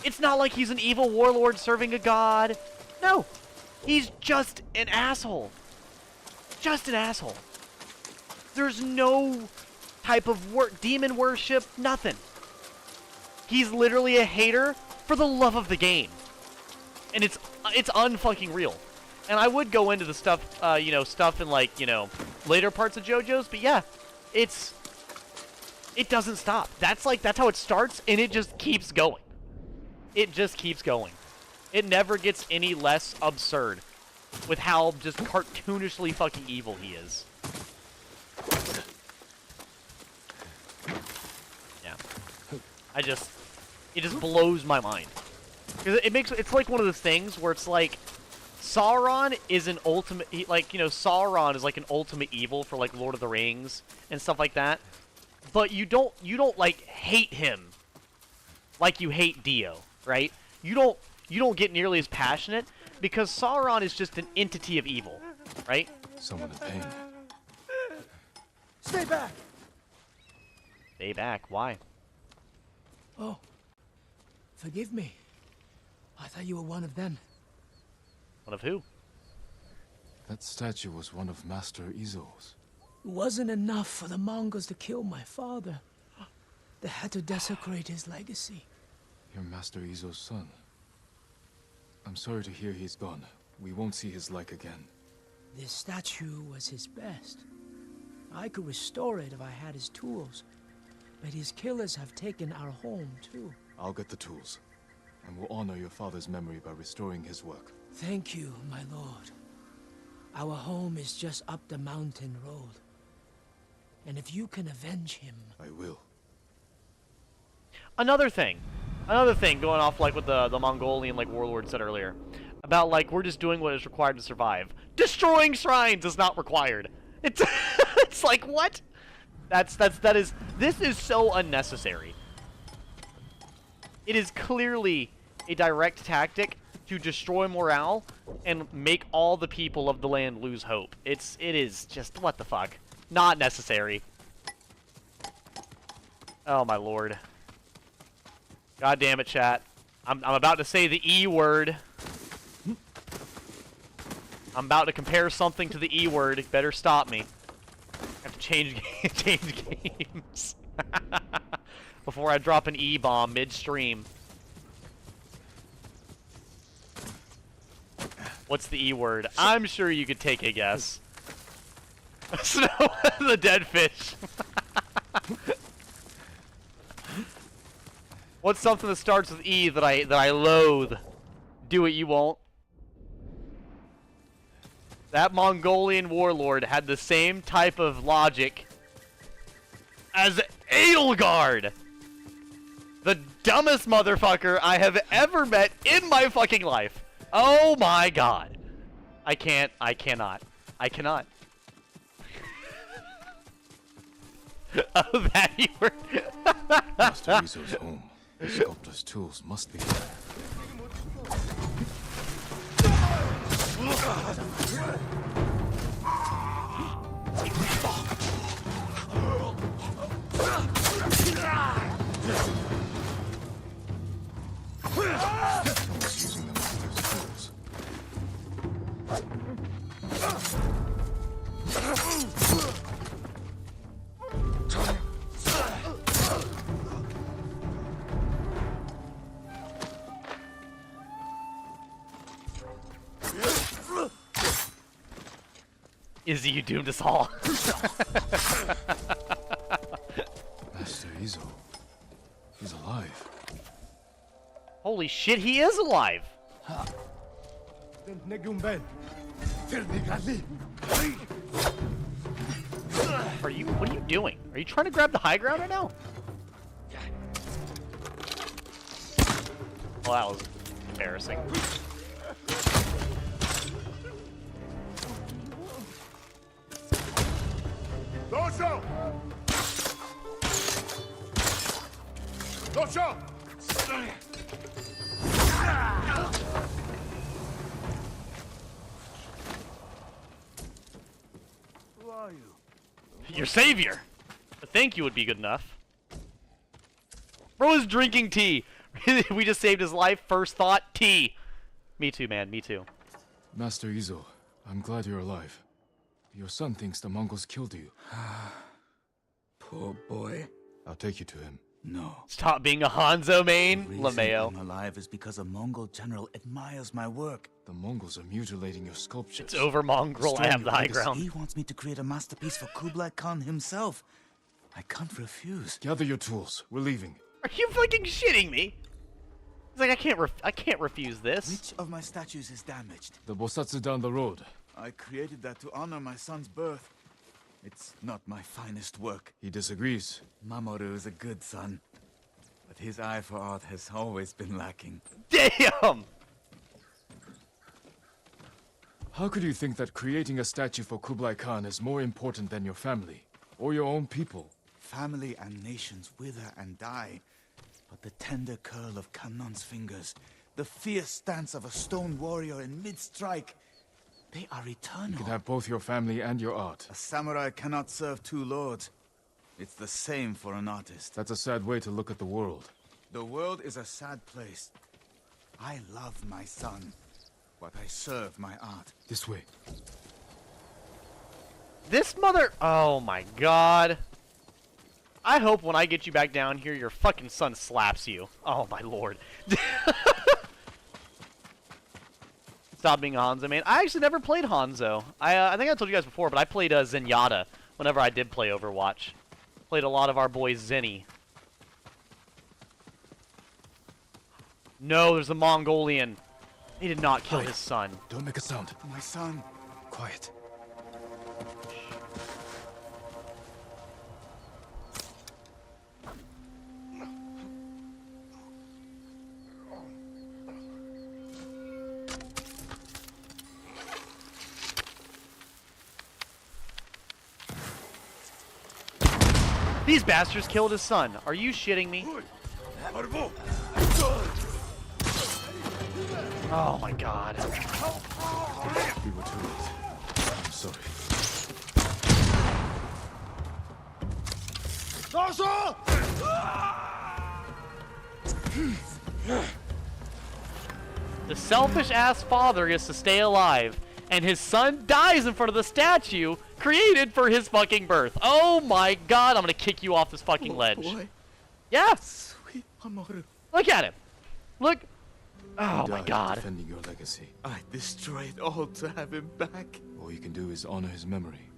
Speaker 1: It's not like he's an evil warlord serving a god. No. He's just an asshole. Just an asshole. There's no type of demon worship, nothing. He's literally a hater for the love of the game. And it's unfucking real. And I would go into the stuff, stuff in like, later parts of JoJo's, but yeah, it doesn't stop. That's how it starts, and it just keeps going. It just keeps going. It never gets any less absurd with how just cartoonishly fucking evil he is. Yeah. It just blows my mind. Because it's like one of those things where it's like, Sauron is an ultimate, Sauron is like an ultimate evil for like Lord of the Rings and stuff like that. But you don't like hate him like you hate Dio, right? You don't get nearly as passionate because Sauron is just an entity of evil, right?
Speaker 2: Someone in pain.
Speaker 11: Stay back!
Speaker 1: Stay back, why?
Speaker 11: Oh, forgive me. I thought you were one of them.
Speaker 1: One of who?
Speaker 2: That statue was one of Master Izo's.
Speaker 11: It wasn't enough for the Mongols to kill my father. They had to desecrate his legacy.
Speaker 2: You're Master Izo's son. I'm sorry to hear he's gone. We won't see his like again.
Speaker 11: This statue was his best. I could restore it if I had his tools. But his killers have taken our home, too.
Speaker 2: I'll get the tools, and we'll honor your father's memory by restoring his work.
Speaker 11: Thank you, my lord. Our home is just up the mountain road. And if you can avenge him...
Speaker 2: I will.
Speaker 1: Another thing going off like what the Mongolian like warlord said earlier about like we're just doing what is required to survive. Destroying shrines is not required. It's it's like what? This is so unnecessary. It is clearly a direct tactic to destroy morale and make all the people of the land lose hope. It is just what the fuck. Not necessary. Oh my lord. God damn it, chat. I'm about to say the E word. I'm about to compare something to the E word. Better stop me. I have to change games. Before I drop an E-bomb midstream. What's the E word? I'm sure you could take a guess. Snow, the dead fish. What's something that starts with E that I loathe? Do it, you won't. That Mongolian warlord had the same type of logic as Edelgard. The dumbest motherfucker I have ever met in my fucking life. Oh my god. I cannot. Oh, that you were.
Speaker 2: Master Izo's home. The sculptor's tools must be there. Someone's using the master's tools.
Speaker 1: Izzy, you doomed us all.
Speaker 2: Master Izo. He's alive.
Speaker 1: Holy shit, he is alive. What are you doing? Are you trying to grab the high ground right now? Well, that was embarrassing.
Speaker 6: Dojo! Dojo!
Speaker 5: Who are you?
Speaker 1: Your savior. A thank you would be good enough. Bro is drinking tea. We just saved his life. First thought, tea. Me too, man. Me too.
Speaker 2: Master Izo, I'm glad you're alive. Your son thinks the Mongols killed you.
Speaker 12: Poor boy.
Speaker 2: I'll take you to him.
Speaker 12: No.
Speaker 1: Stop being a Hanzo main,
Speaker 12: The reason
Speaker 1: LeMayo.
Speaker 12: I'm alive is because a Mongol general admires my work.
Speaker 2: The Mongols are mutilating your sculptures.
Speaker 1: It's over, mongrel. I have the high ground.
Speaker 12: He wants me to create a masterpiece for Kublai Khan himself. I can't refuse.
Speaker 2: Gather your tools. We're leaving.
Speaker 1: Are you fucking shitting me? He's like, I can't refuse this.
Speaker 12: Which of my statues is damaged?
Speaker 2: The Bosatsu down the road.
Speaker 12: I created that to honor my son's birth. It's not my finest work.
Speaker 2: He disagrees.
Speaker 12: Mamoru is a good son, but his eye for art has always been lacking.
Speaker 1: Damn!
Speaker 2: How could you think that creating a statue for Kublai Khan is more important than your family? Or your own people?
Speaker 12: Family and nations wither and die. But the tender curl of Kanon's fingers, the fierce stance of a stone warrior in mid-strike, they are eternal.
Speaker 2: You can have both your family and your art.
Speaker 12: A samurai cannot serve two lords. It's the same for an artist.
Speaker 2: That's a sad way to look at the world.
Speaker 12: The world is a sad place. I love my son, but I serve my art.
Speaker 2: This way.
Speaker 1: This mother... Oh my god. I hope when I get you back down here, your fucking son slaps you. Oh my lord. Stop being a Hanzo, man. I actually never played Hanzo. I think I told you guys before, but I played Zenyatta whenever I did play Overwatch. Played a lot of our boy Zenny. No, there's a Mongolian. He did not kill his son.
Speaker 2: Don't make a sound.
Speaker 12: My son.
Speaker 2: Quiet.
Speaker 1: These bastards killed his son. Are you shitting me? Oh my god.
Speaker 2: We were too late. I'm sorry.
Speaker 1: The selfish ass father gets to stay alive, and his son dies in front of the statue created for his fucking birth. Oh my god, I'm gonna kick you off this fucking ledge.
Speaker 12: Boy.
Speaker 1: Yeah.
Speaker 12: Sweet Mamoru.
Speaker 1: Look at him. Look. Oh
Speaker 2: He
Speaker 1: my
Speaker 2: died
Speaker 1: god.
Speaker 2: defending your legacy.
Speaker 12: I destroyed all to have him back.
Speaker 2: All you can do is honor his memory.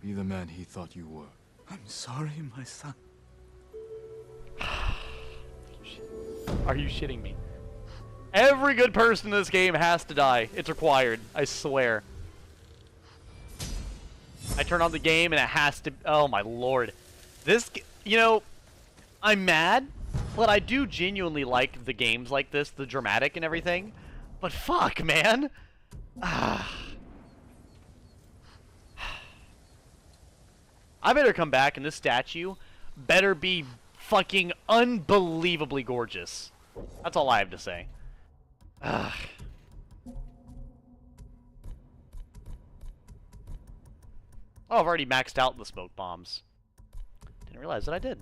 Speaker 2: Be the man he thought you were.
Speaker 12: I'm sorry, my son.
Speaker 1: Are you shitting me? Every good person in this game has to die. It's required. I swear. I turn on the game and it has to... Oh my lord. This... You know, I'm mad, but I do genuinely like the games like this, the dramatic and everything. But fuck, man. I better come back and this statue better be fucking unbelievably gorgeous. That's all I have to say. Oh, I've already maxed out the smoke bombs. Didn't realize that I did.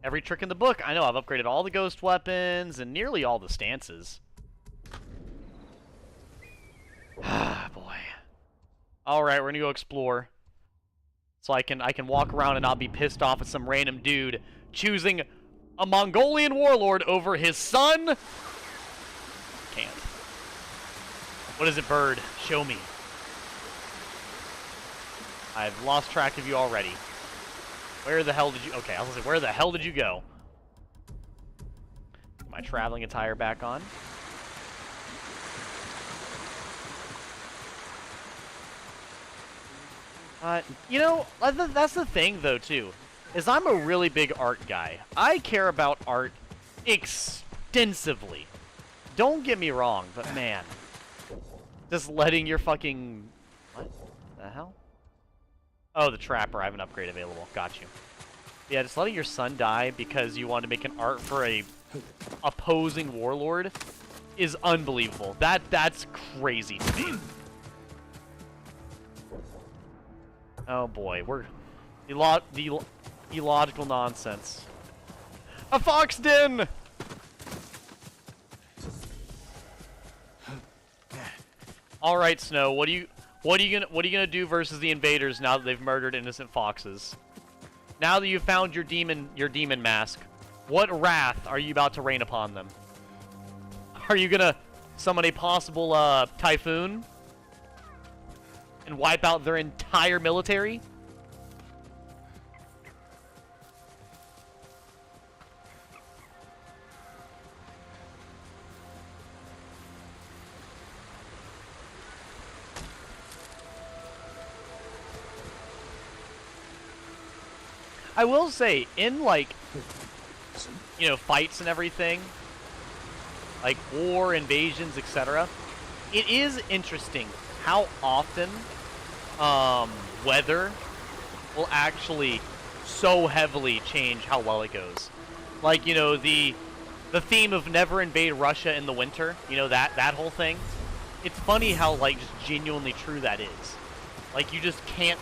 Speaker 1: Every trick in the book. I know, I've upgraded all the ghost weapons and nearly all the stances. Ah, boy. Alright, we're gonna go explore. So I can walk around and not be pissed off at some random dude choosing a Mongolian warlord over his son? Can't. What is it, bird? Show me. I've lost track of you already. Where the hell did you... Okay, I was gonna say, where the hell did you go? Put my traveling attire back on. You know, that's the thing, though, too. Is I'm a really big art guy. I care about art extensively. Don't get me wrong, but man. Just letting your fucking... What the hell? Oh, the trapper. I have an upgrade available. Got you. Yeah, just letting your son die because you want to make an art for a opposing warlord is unbelievable. That's crazy to me. Oh boy, we're the illogical nonsense. A fox den. All right, Snow. What are you gonna do versus the invaders now that they've murdered innocent foxes? Now that you've found your demon mask, what wrath are you about to rain upon them? Are you gonna summon a possible typhoon and wipe out their entire military? I will say, in, like, you know, fights and everything, like war, invasions, etc., it is interesting how often weather will actually so heavily change how well it goes. Like, you know, the theme of never invade Russia in the winter, you know, that whole thing. It's funny how, like, just genuinely true that is. Like, you just can't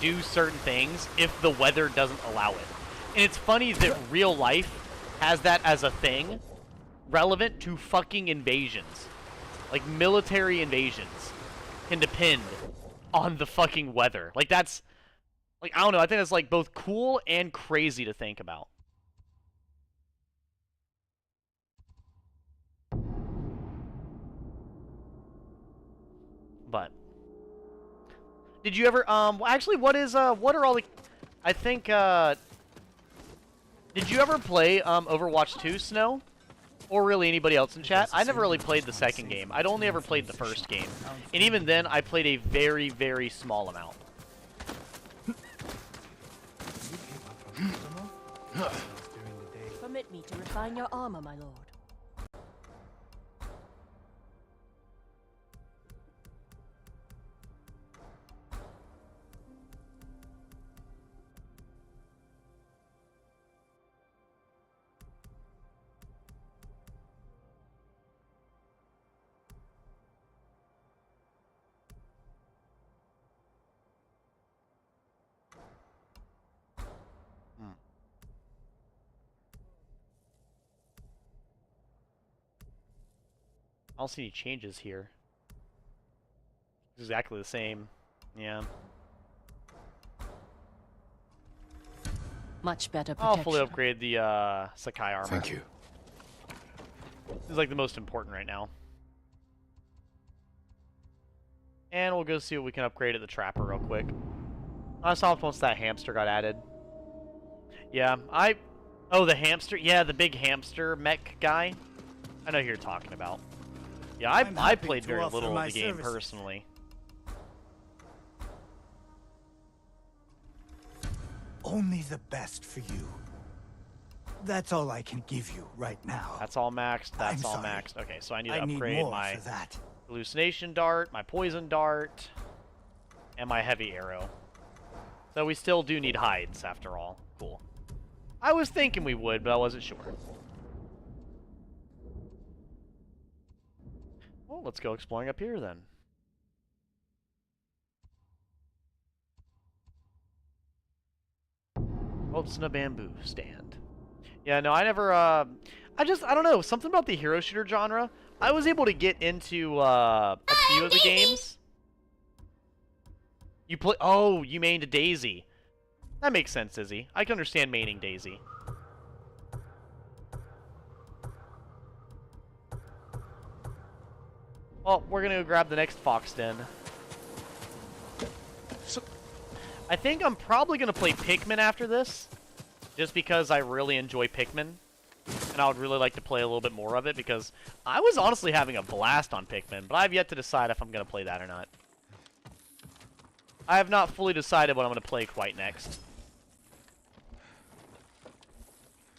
Speaker 1: do certain things if the weather doesn't allow it. And it's funny that real life has that as a thing relevant to fucking invasions. Like, military invasions can depend on the fucking weather. Like, that's... Like, I don't know, I think that's, like, both cool and crazy to think about. But... Did you ever, well, actually, what are all the... I think, did you ever play, Overwatch 2, Snow? Or really anybody else in chat? I never really played the second game. I'd only ever played the first game. And even then, I played a very, very small amount.
Speaker 8: Permit me to refine your armor, my lord.
Speaker 1: I don't see any changes here. It's exactly the same. Yeah.
Speaker 8: Much better
Speaker 1: I'll
Speaker 8: protection.
Speaker 1: fully upgrade the Sakai armor.
Speaker 2: Thank you.
Speaker 1: This is like the most important right now. And we'll go see what we can upgrade at the Trapper real quick. I saw once that hamster got added. Yeah, oh, the hamster? Yeah, the big hamster mech guy. I know who you're talking about. Yeah, I played very little of the game personally.
Speaker 12: Only the best for you. That's all I can give you right now.
Speaker 1: That's all maxed. That's all
Speaker 12: sorry.
Speaker 1: maxed. Okay, so I need to
Speaker 12: I need
Speaker 1: upgrade
Speaker 12: more
Speaker 1: my
Speaker 12: for that.
Speaker 1: hallucination dart, my poison dart, and my heavy arrow. So we still do need hides after all. Cool. I was thinking we would, but I wasn't sure. Well, let's go exploring up here then. What's in a bamboo stand? Yeah, no, I never, I don't know, something about the hero shooter genre. I was able to get into, a few of the games. You play, oh, you mained a Daisy. That makes sense, Izzy. I can understand maining Daisy. Well, we're gonna go grab the next fox den. So, I think I'm probably gonna play Pikmin after this, just because I really enjoy Pikmin, and I would really like to play a little bit more of it, because I was honestly having a blast on Pikmin, but I've yet to decide if I'm gonna play that or not. I have not fully decided what I'm gonna play quite next.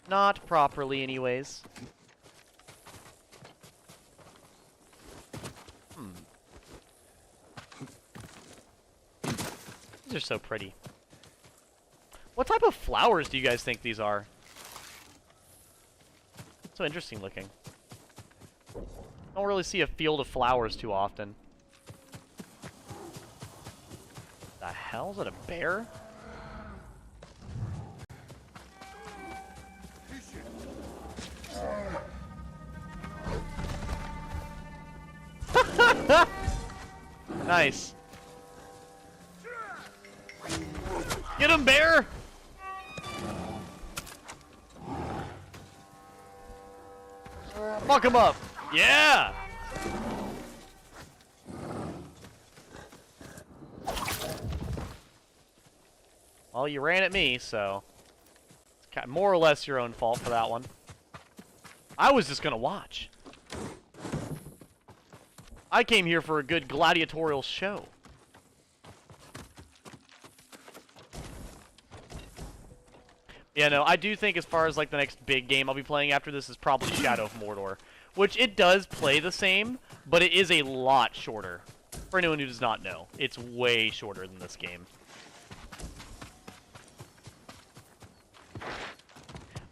Speaker 1: Not properly, anyways. These are so pretty. What type of flowers do you guys think these are? So interesting looking. Don't really see a field of flowers too often. The hell? Is that a bear? Nice. Get him, bear! Fuck him up. Yeah! Well, you ran at me, so it's kind of more or less your own fault for that one. I was just gonna watch. I came here for a good gladiatorial show. Yeah, no, I do think as far as like the next big game I'll be playing after this is probably Shadow of Mordor, which it does play the same, but it is a lot shorter. For anyone who does not know, it's way shorter than this game.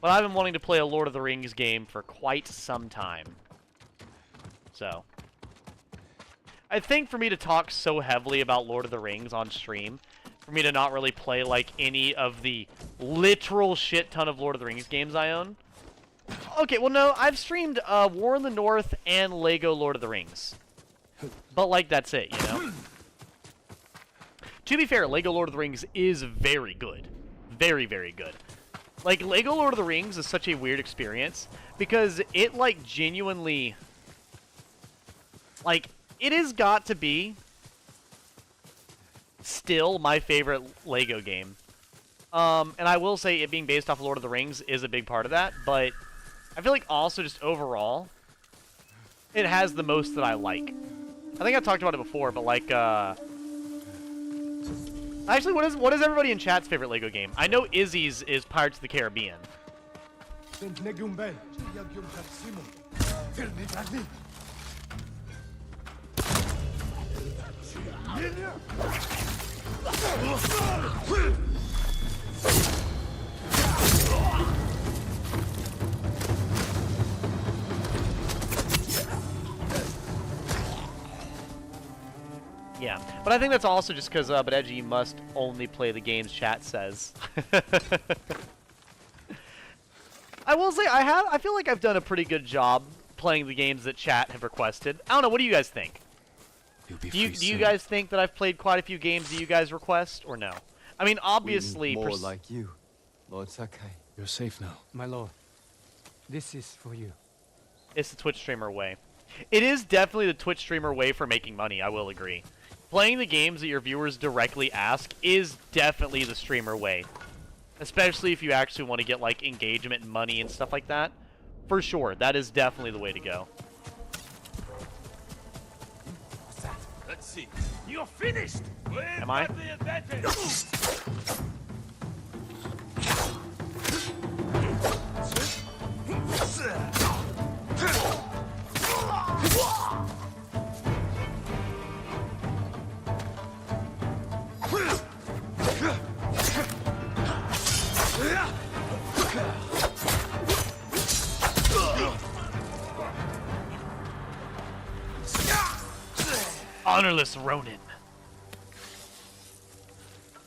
Speaker 1: But I've been wanting to play a Lord of the Rings game for quite some time. So, I think for me to talk so heavily about Lord of the Rings on stream, for me to not really play like any of the literal shit ton of Lord of the Rings games I own. Okay, well no, I've streamed War in the North and Lego Lord of the Rings. But like that's it, you know? To be fair, Lego Lord of the Rings is very good. Very, very good. Like, Lego Lord of the Rings is such a weird experience because it, like, genuinely, like, it has got to be still my favorite Lego game. And I will say it being based off of Lord of the Rings is a big part of that, but I feel like also just overall, it has the most that I like. I think I talked about it before, but like, actually, what is everybody in chat's favorite Lego game? I know Izzy's is Pirates of the Caribbean. Yeah, but I think that's also just because, but Edgy, you must only play the games chat says. I will say I feel like I've done a pretty good job playing the games that chat have requested. I don't know. What do you guys think? Do you guys think that I've played quite a few games that you guys request, or no? I mean, obviously...
Speaker 13: more like you, Lord Sakai.
Speaker 2: You're safe now.
Speaker 5: My lord, this is for you.
Speaker 1: It's the Twitch streamer way. It is definitely the Twitch streamer way for making money, I will agree. Playing the games that your viewers directly ask is definitely the streamer way. Especially if you actually want to get, like, engagement and money and stuff like that. For sure, that is definitely the way to go.
Speaker 6: Let's see. You're finished!
Speaker 1: Am I? Honorless Ronin.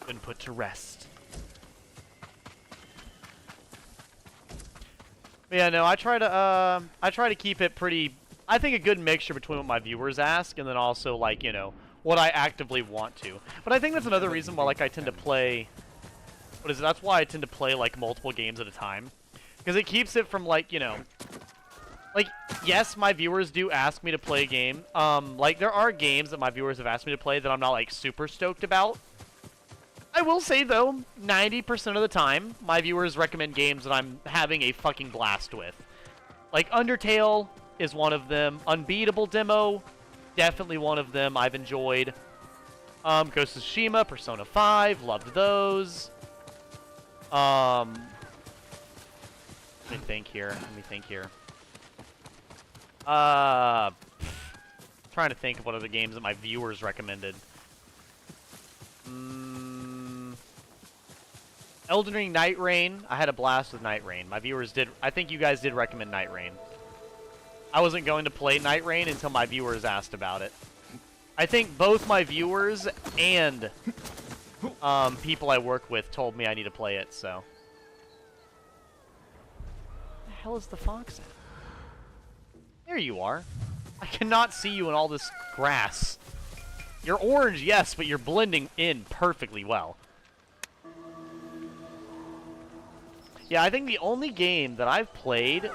Speaker 1: Been put to rest. But yeah, no, I try to keep it pretty, I think a good mixture between what my viewers ask and then also, like, you know, what I actively want to. But I think that's another reason why, like, I tend to play, that's why I tend to play, like, multiple games at a time. Because it keeps it from, like, you know, like, yes, my viewers do ask me to play a game. Like, there are games that my viewers have asked me to play that I'm not, like, super stoked about. I will say, though, 90% of the time, my viewers recommend games that I'm having a fucking blast with. Like, Undertale is one of them. Unbeatable Demo, definitely one of them I've enjoyed. Ghost of Tsushima, Persona 5, loved those. Let me think here. Trying to think of what other games that my viewers recommended. Elden Ring Night Rain. I had a blast with Night Rain. My viewers did. I think you guys did recommend Night Rain. I wasn't going to play Night Rain until my viewers asked about it. I think both my viewers and people I work with told me I need to play it, so. Where the hell is the fox at? There you are. I cannot see you in all this grass. You're orange, yes, but you're blending in perfectly well. Yeah, I think the only game that I've played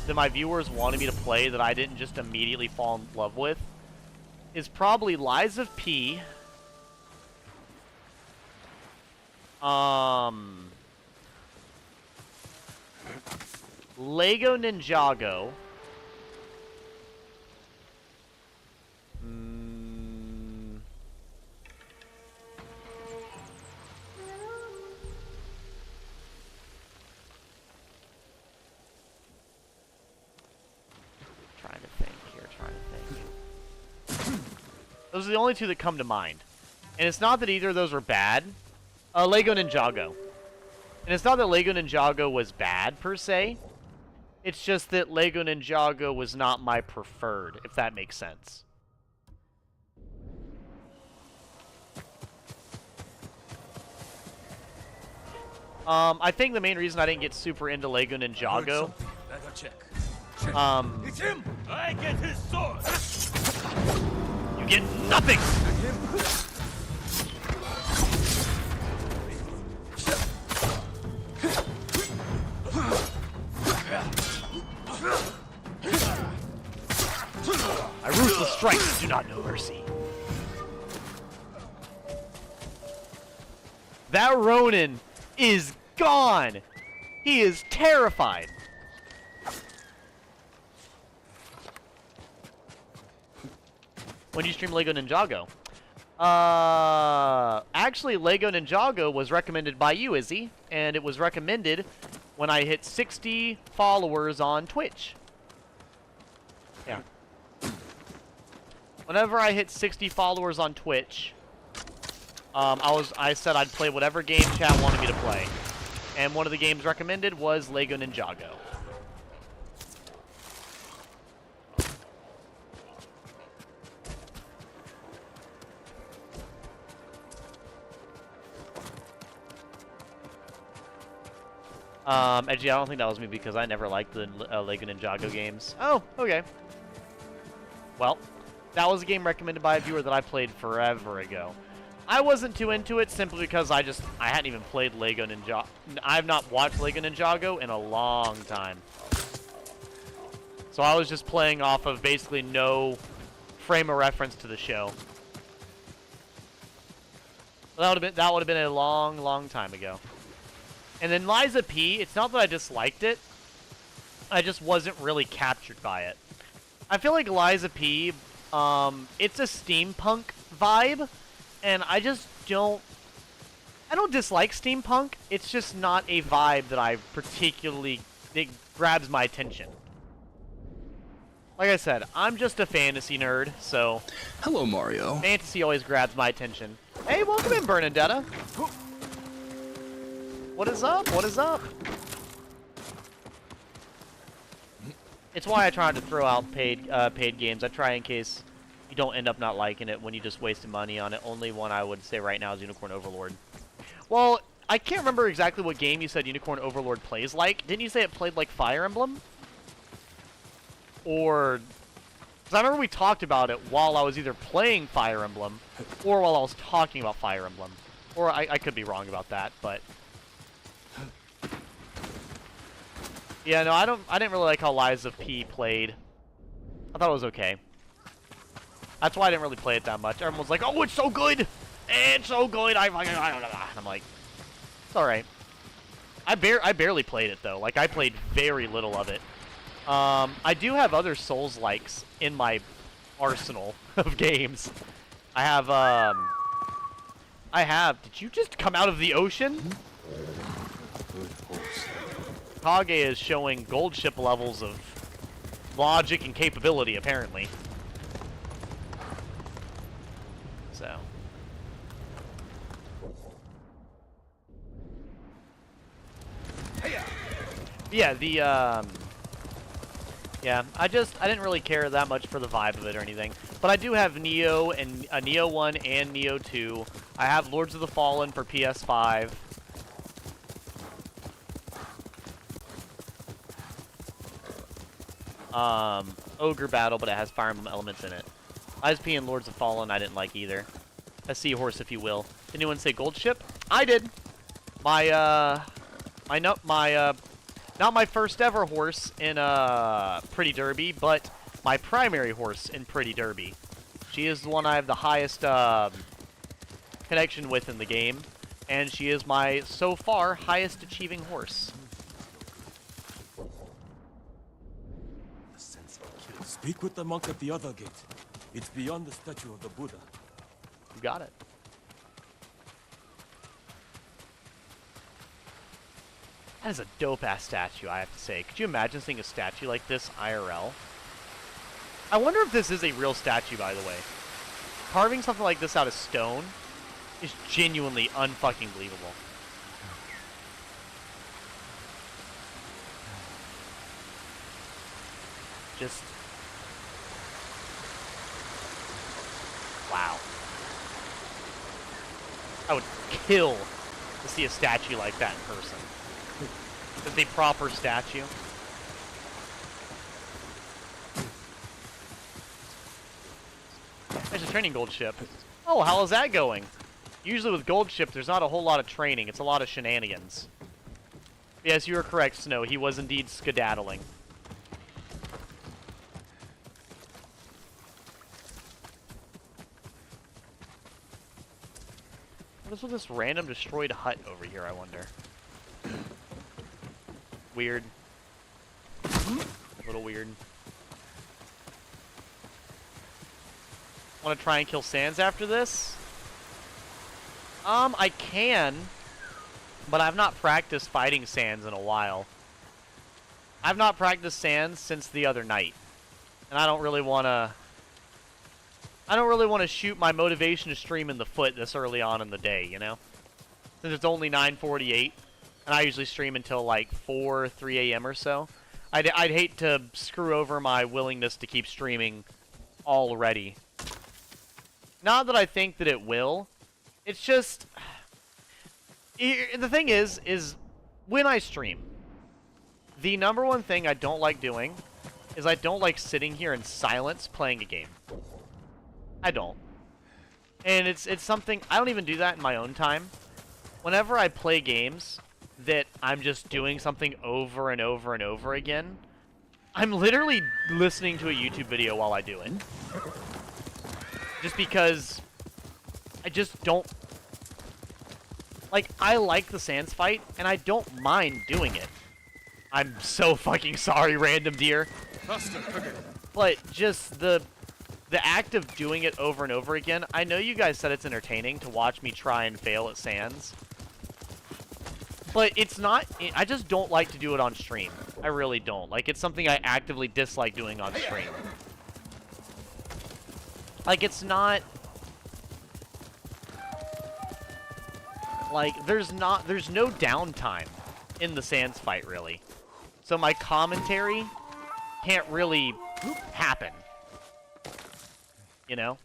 Speaker 1: that my viewers wanted me to play that I didn't just immediately fall in love with is probably Lies of P. Lego Ninjago. Those are the only two that come to mind. And it's not that either of those are bad. Lego Ninjago. And it's not that Lego Ninjago was bad, per se. It's just that Lego Ninjago was not my preferred, if that makes sense. I think the main reason I didn't get super into Lego Ninjago...
Speaker 6: It's him! I get his sword!
Speaker 1: You get nothing! My ruthless strikes do not know mercy. That Ronin is gone! He is terrified! When do you stream Lego Ninjago? Actually, Lego Ninjago was recommended by you, Izzy, and it was recommended when I hit 60 followers on Twitch. Yeah. Whenever I hit 60 followers on Twitch, I said I'd play whatever game chat wanted me to play. And one of the games recommended was Lego Ninjago. Actually, I don't think that was me because I never liked the Lego Ninjago games. Oh, okay. Well, that was a game recommended by a viewer that I played forever ago. I wasn't too into it simply because I hadn't even played Lego Ninjago. I've not watched Lego Ninjago in a long time. So I was just playing off of basically no frame of reference to the show. That would have been a long, long time ago. And then Liza P, it's not that I disliked it. I just wasn't really captured by it. I feel like Liza P, it's a steampunk vibe, and I just don't... I don't dislike steampunk, it's just not a vibe that I particularly... It grabs my attention. Like I said, I'm just a fantasy nerd, so...
Speaker 14: Hello, Mario.
Speaker 1: Fantasy always grabs my attention. Hey, welcome in, Bernadetta. What is up? What is up? It's why I try to throw out paid games. I try in case you don't end up not liking it when you just wasted money on it. Only one I would say right now is Unicorn Overlord. Well, I can't remember exactly what game you said Unicorn Overlord plays like. Didn't you say it played like Fire Emblem? Or... Because I remember we talked about it while I was either playing Fire Emblem or while I was talking about Fire Emblem. Or I could be wrong about that, but... Yeah, no, I didn't really like how Liza P played. I thought it was okay. That's why I didn't really play it that much. Everyone was like, "Oh, it's so good! It's so good!" I'm like, it's alright. I barely played it, though. Like, I played very little of it. I do have other Souls-likes in my arsenal of games. I have... Did you just come out of the ocean? Kage is showing gold ship levels of logic and capability, apparently. So. Yeah, yeah, I didn't really care that much for the vibe of it or anything. But I do have Neo and Neo 1 and Neo 2. I have Lords of the Fallen for PS5. Ogre Battle, but it has Fire Emblem elements in it. ISP and Lords of Fallen I didn't like either. A seahorse, if you will. Did anyone say Gold Ship? I did. Not my first ever horse in Pretty Derby, but my primary horse in Pretty Derby. She is the one I have the highest connection with in the game, and she is my, so far, highest achieving horse.
Speaker 2: Speak with the monk at the other gate. It's beyond the statue of the Buddha.
Speaker 1: You got it. That is a dope-ass statue, I have to say. Could you imagine seeing a statue like this IRL? I wonder if this is a real statue, by the way. Carving something like this out of stone is genuinely unfucking believable. Just... wow. I would kill to see a statue like that in person. It's a proper statue. There's a training gold ship. Oh, how is that going? Usually with gold ship, there's not a whole lot of training. It's a lot of shenanigans. Yes, you are correct, Snow. He was indeed skedaddling. What is with this random destroyed hut over here, I wonder? Weird. A little weird. Want to try and kill Sans after this? I can, but I've not practiced fighting Sans in a while. I've not practiced Sans since the other night, and I don't really want to shoot my motivation to stream in the foot this early on in the day, you know? Since it's only 9:48, and I usually stream until like 3 a.m. or so. I'd hate to screw over my willingness to keep streaming already. Not that I think that it will. It's just... the thing is when I stream, The number one thing I don't like doing is I don't like sitting here in silence playing a game. I don't. And it's something, I don't even do that in my own time. Whenever I play games that I'm just doing something over and over and over again, I'm literally listening to a YouTube video while I do it. Just because I just don't... Like, I like the Sans fight, and I don't mind doing it. I'm so fucking sorry, random deer. But just the act of doing it over and over again, I know you guys said it's entertaining to watch me try and fail at Sans. But it's not... I just don't like to do it on stream. I really don't. Like, it's something I actively dislike doing on stream. Like, it's not... Like, there's no downtime in the Sans fight, really. So my commentary can't really happen. You know?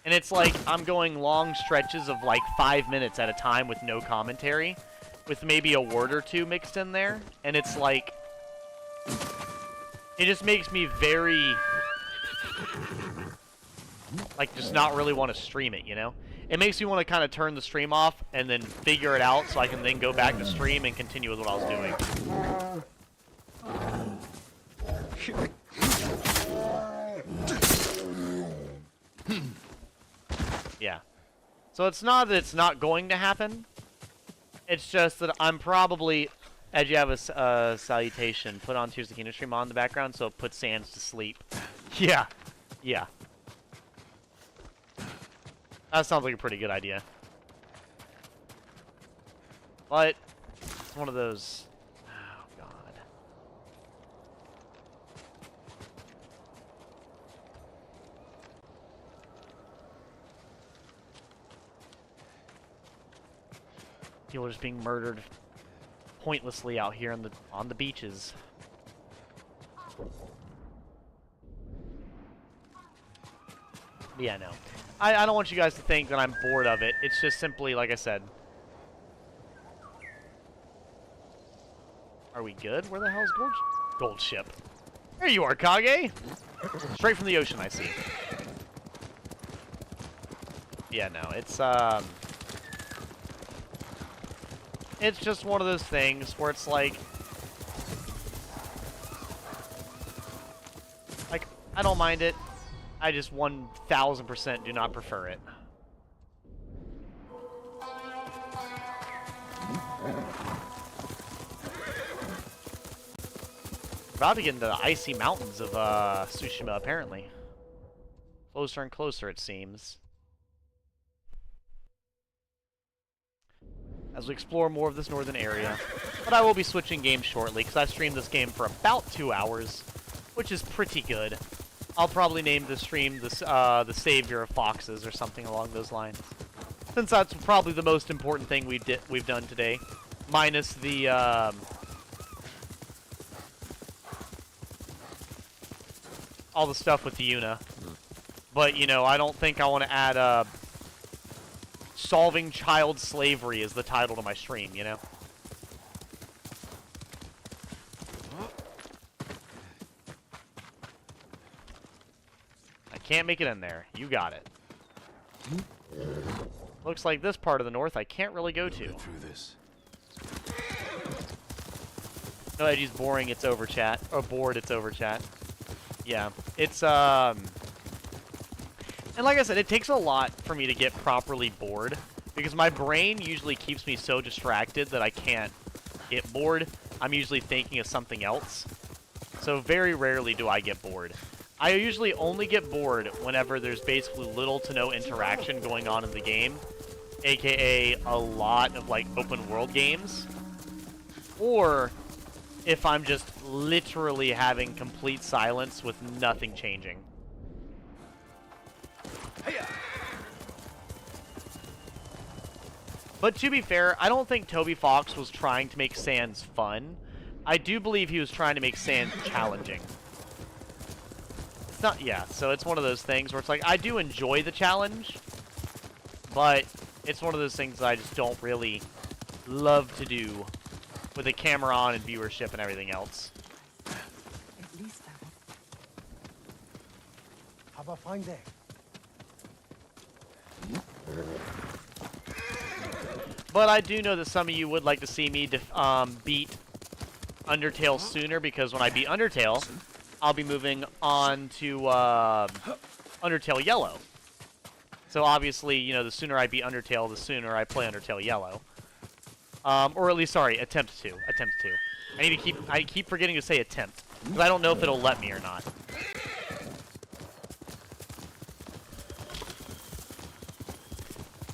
Speaker 1: And it's like, I'm going long stretches of like 5 minutes at a time with no commentary, with maybe a word or two mixed in there, and it's like... It just makes me very... Like, just not really want to stream it, you know? It makes me want to kind of turn the stream off and then figure it out so I can then go back to stream and continue with what I was doing. Yeah. So it's not that it's not going to happen. It's just that I'm probably... As you have a salutation, put on Tears of the Kingdom stream on the background so it puts Sans to sleep. Yeah. Yeah. That sounds like a pretty good idea. But, it's one of those... Oh, God. People are just being murdered pointlessly out here on the beaches. Yeah, no. I don't want you guys to think that I'm bored of it. It's just simply, like I said. Are we good? Where the hell is Gold Ship? There you are, Kage! Straight from the ocean, I see. Yeah, no, it's just one of those things where it's like, I don't mind it. I just 1000% do not prefer it. About to get into the icy mountains of Tsushima, apparently. Closer and closer, it seems. As we explore more of this northern area. But I will be switching games shortly, because I've streamed this game for about 2 hours, which is pretty good. I'll probably name the stream the Savior of Foxes or something along those lines. Since that's probably the most important thing we've done today. Minus the, all the stuff with the Yuna. But, you know, I don't think I want to add, Solving Child Slavery as the title to my stream, you know? Can't make it in there. You got it. Looks like this part of the north I can't really go to.
Speaker 2: Through this.
Speaker 1: No, Edgy's boring. It's over chat. Or bored. It's over chat. Yeah. It's and like I said, it takes a lot for me to get properly bored because my brain usually keeps me so distracted that I can't get bored. I'm usually thinking of something else. So very rarely do I get bored. I usually only get bored whenever there's basically little to no interaction going on in the game, aka a lot of like open world games, or if I'm just literally having complete silence with nothing changing. But to be fair, I don't think Toby Fox was trying to make Sans fun. I do believe he was trying to make Sans challenging. Not, yeah, so it's one of those things where it's like, I do enjoy the challenge, but it's one of those things that I just don't really love to do with the camera on and viewership and everything else.
Speaker 7: At least I will.
Speaker 14: Have a fine day.
Speaker 1: But I do know that some of you would like to see me beat Undertale sooner, because when I beat Undertale, I'll be moving on to Undertale Yellow. So obviously, you know, the sooner I beat Undertale, the sooner I play Undertale Yellow. Or at least, sorry, attempt to. I keep forgetting to say attempt, because I don't know if it'll let me or not.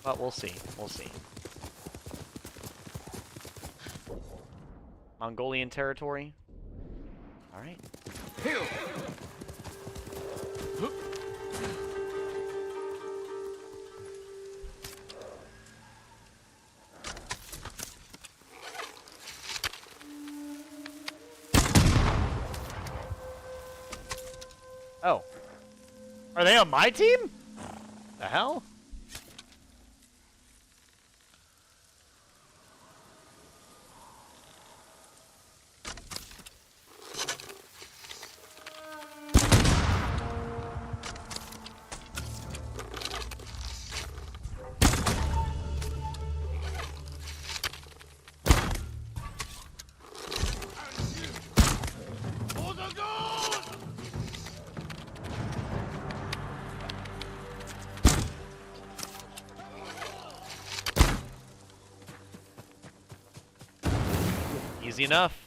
Speaker 1: But we'll see. We'll see. Mongolian territory. All right. Oh. Are they on my team? The hell? Easy enough.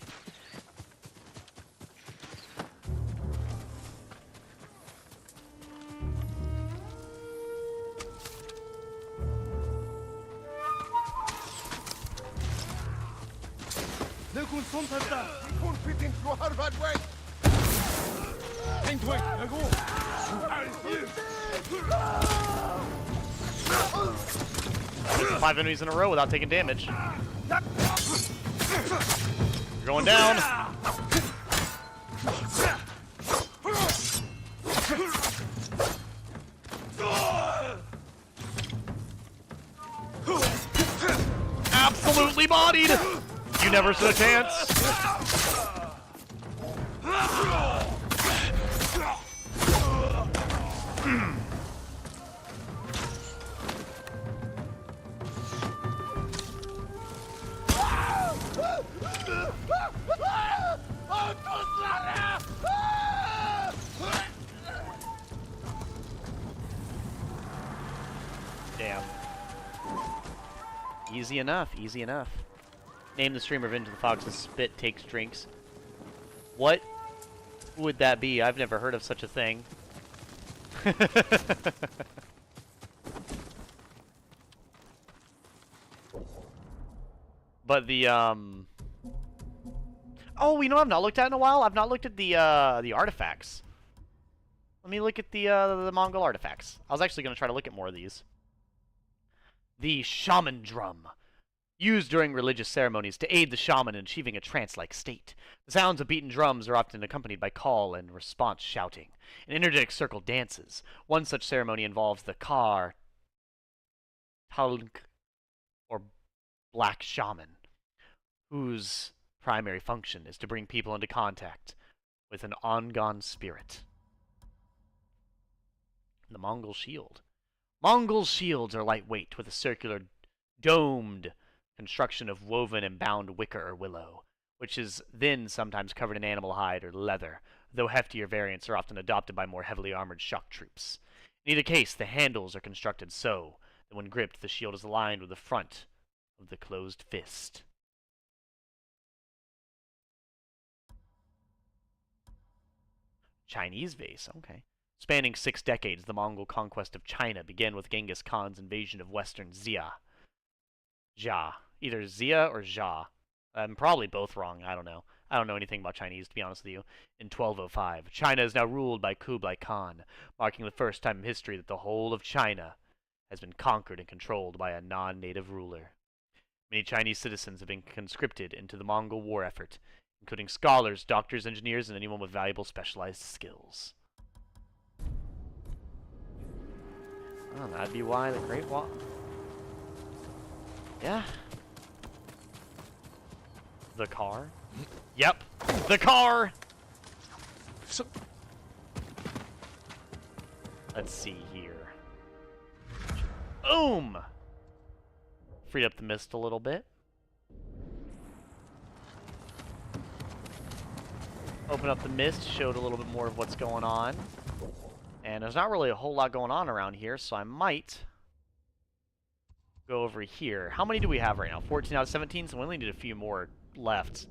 Speaker 1: Five enemies in a row without taking damage. You're going down. Absolutely bodied. You never stood a chance. Damn. Easy enough, easy enough. Name the streamer of Into the Fox's Spit Takes Drinks. What would that be? I've never heard of such a thing. But the, oh, you know what I've not looked at in a while? I've not looked at the artifacts. Let me look at the Mongol artifacts. I was actually going to try to look at more of these. The shaman drum. Used during religious ceremonies to aid the shaman in achieving a trance-like state. The sounds of beaten drums are often accompanied by call and response shouting, and energetic circle dances. One such ceremony involves the Kar Talunk, or Black Shaman, whose primary function is to bring people into contact with an Ongon spirit. The Mongol shield. Mongol shields are lightweight, with a circular, domed construction of woven and bound wicker or willow, which is then sometimes covered in animal hide or leather, though heftier variants are often adopted by more heavily armored shock troops. In either case, the handles are constructed so that when gripped, the shield is aligned with the front of the closed fist. Chinese vase, okay. Spanning 6 decades, the Mongol conquest of China began with Genghis Khan's invasion of western Xia. Either Xia or Xia. I'm probably both wrong, I don't know. I don't know anything about Chinese, to be honest with you. In 1205, China is now ruled by Kublai Khan, marking the first time in history that the whole of China has been conquered and controlled by a non-native ruler. Many Chinese citizens have been conscripted into the Mongol war effort, including scholars, doctors, engineers, and anyone with valuable specialized skills. Oh, that'd be why the Great Wall... Yeah. The car? Yep, the car! Let's see here. Boom! Freed up the mist a little bit. Open up the mist, showed a little bit more of what's going on. And there's not really a whole lot going on around here, so I might go over here. How many do we have right now? 14 out of 17, so we only need a few more left.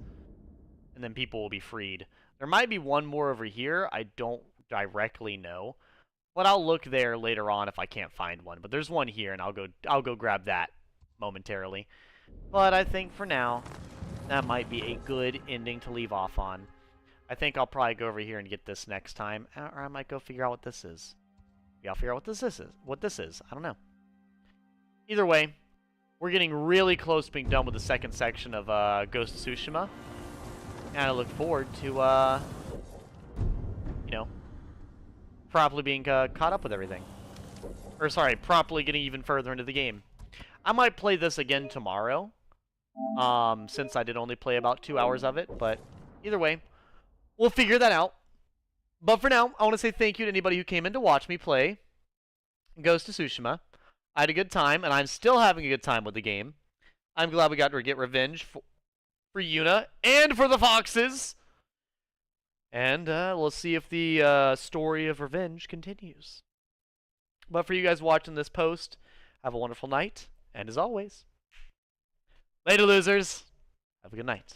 Speaker 1: And then people will be freed. There might be one more over here. I don't directly know. But I'll look there later on if I can't find one. But there's one here, and I'll go grab that momentarily. But I think for now, that might be a good ending to leave off on. I think I'll probably go over here and get this next time, or I might go figure out what this is. Yeah, I'll figure out what this is. I don't know. Either way, we're getting really close to being done with the second section of Ghost of Tsushima, and I look forward to, you know, properly being caught up with everything. Or sorry, properly getting even further into the game. I might play this again tomorrow, since I did only play about 2 hours of it, but either way, we'll figure that out. But for now, I want to say thank you to anybody who came in to watch me play Ghost of Tsushima. I had a good time, and I'm still having a good time with the game. I'm glad we got to get revenge for Yuna and for the foxes. And we'll see if the story of revenge continues. But for you guys watching this post, have a wonderful night. And as always, later, losers. Have a good night.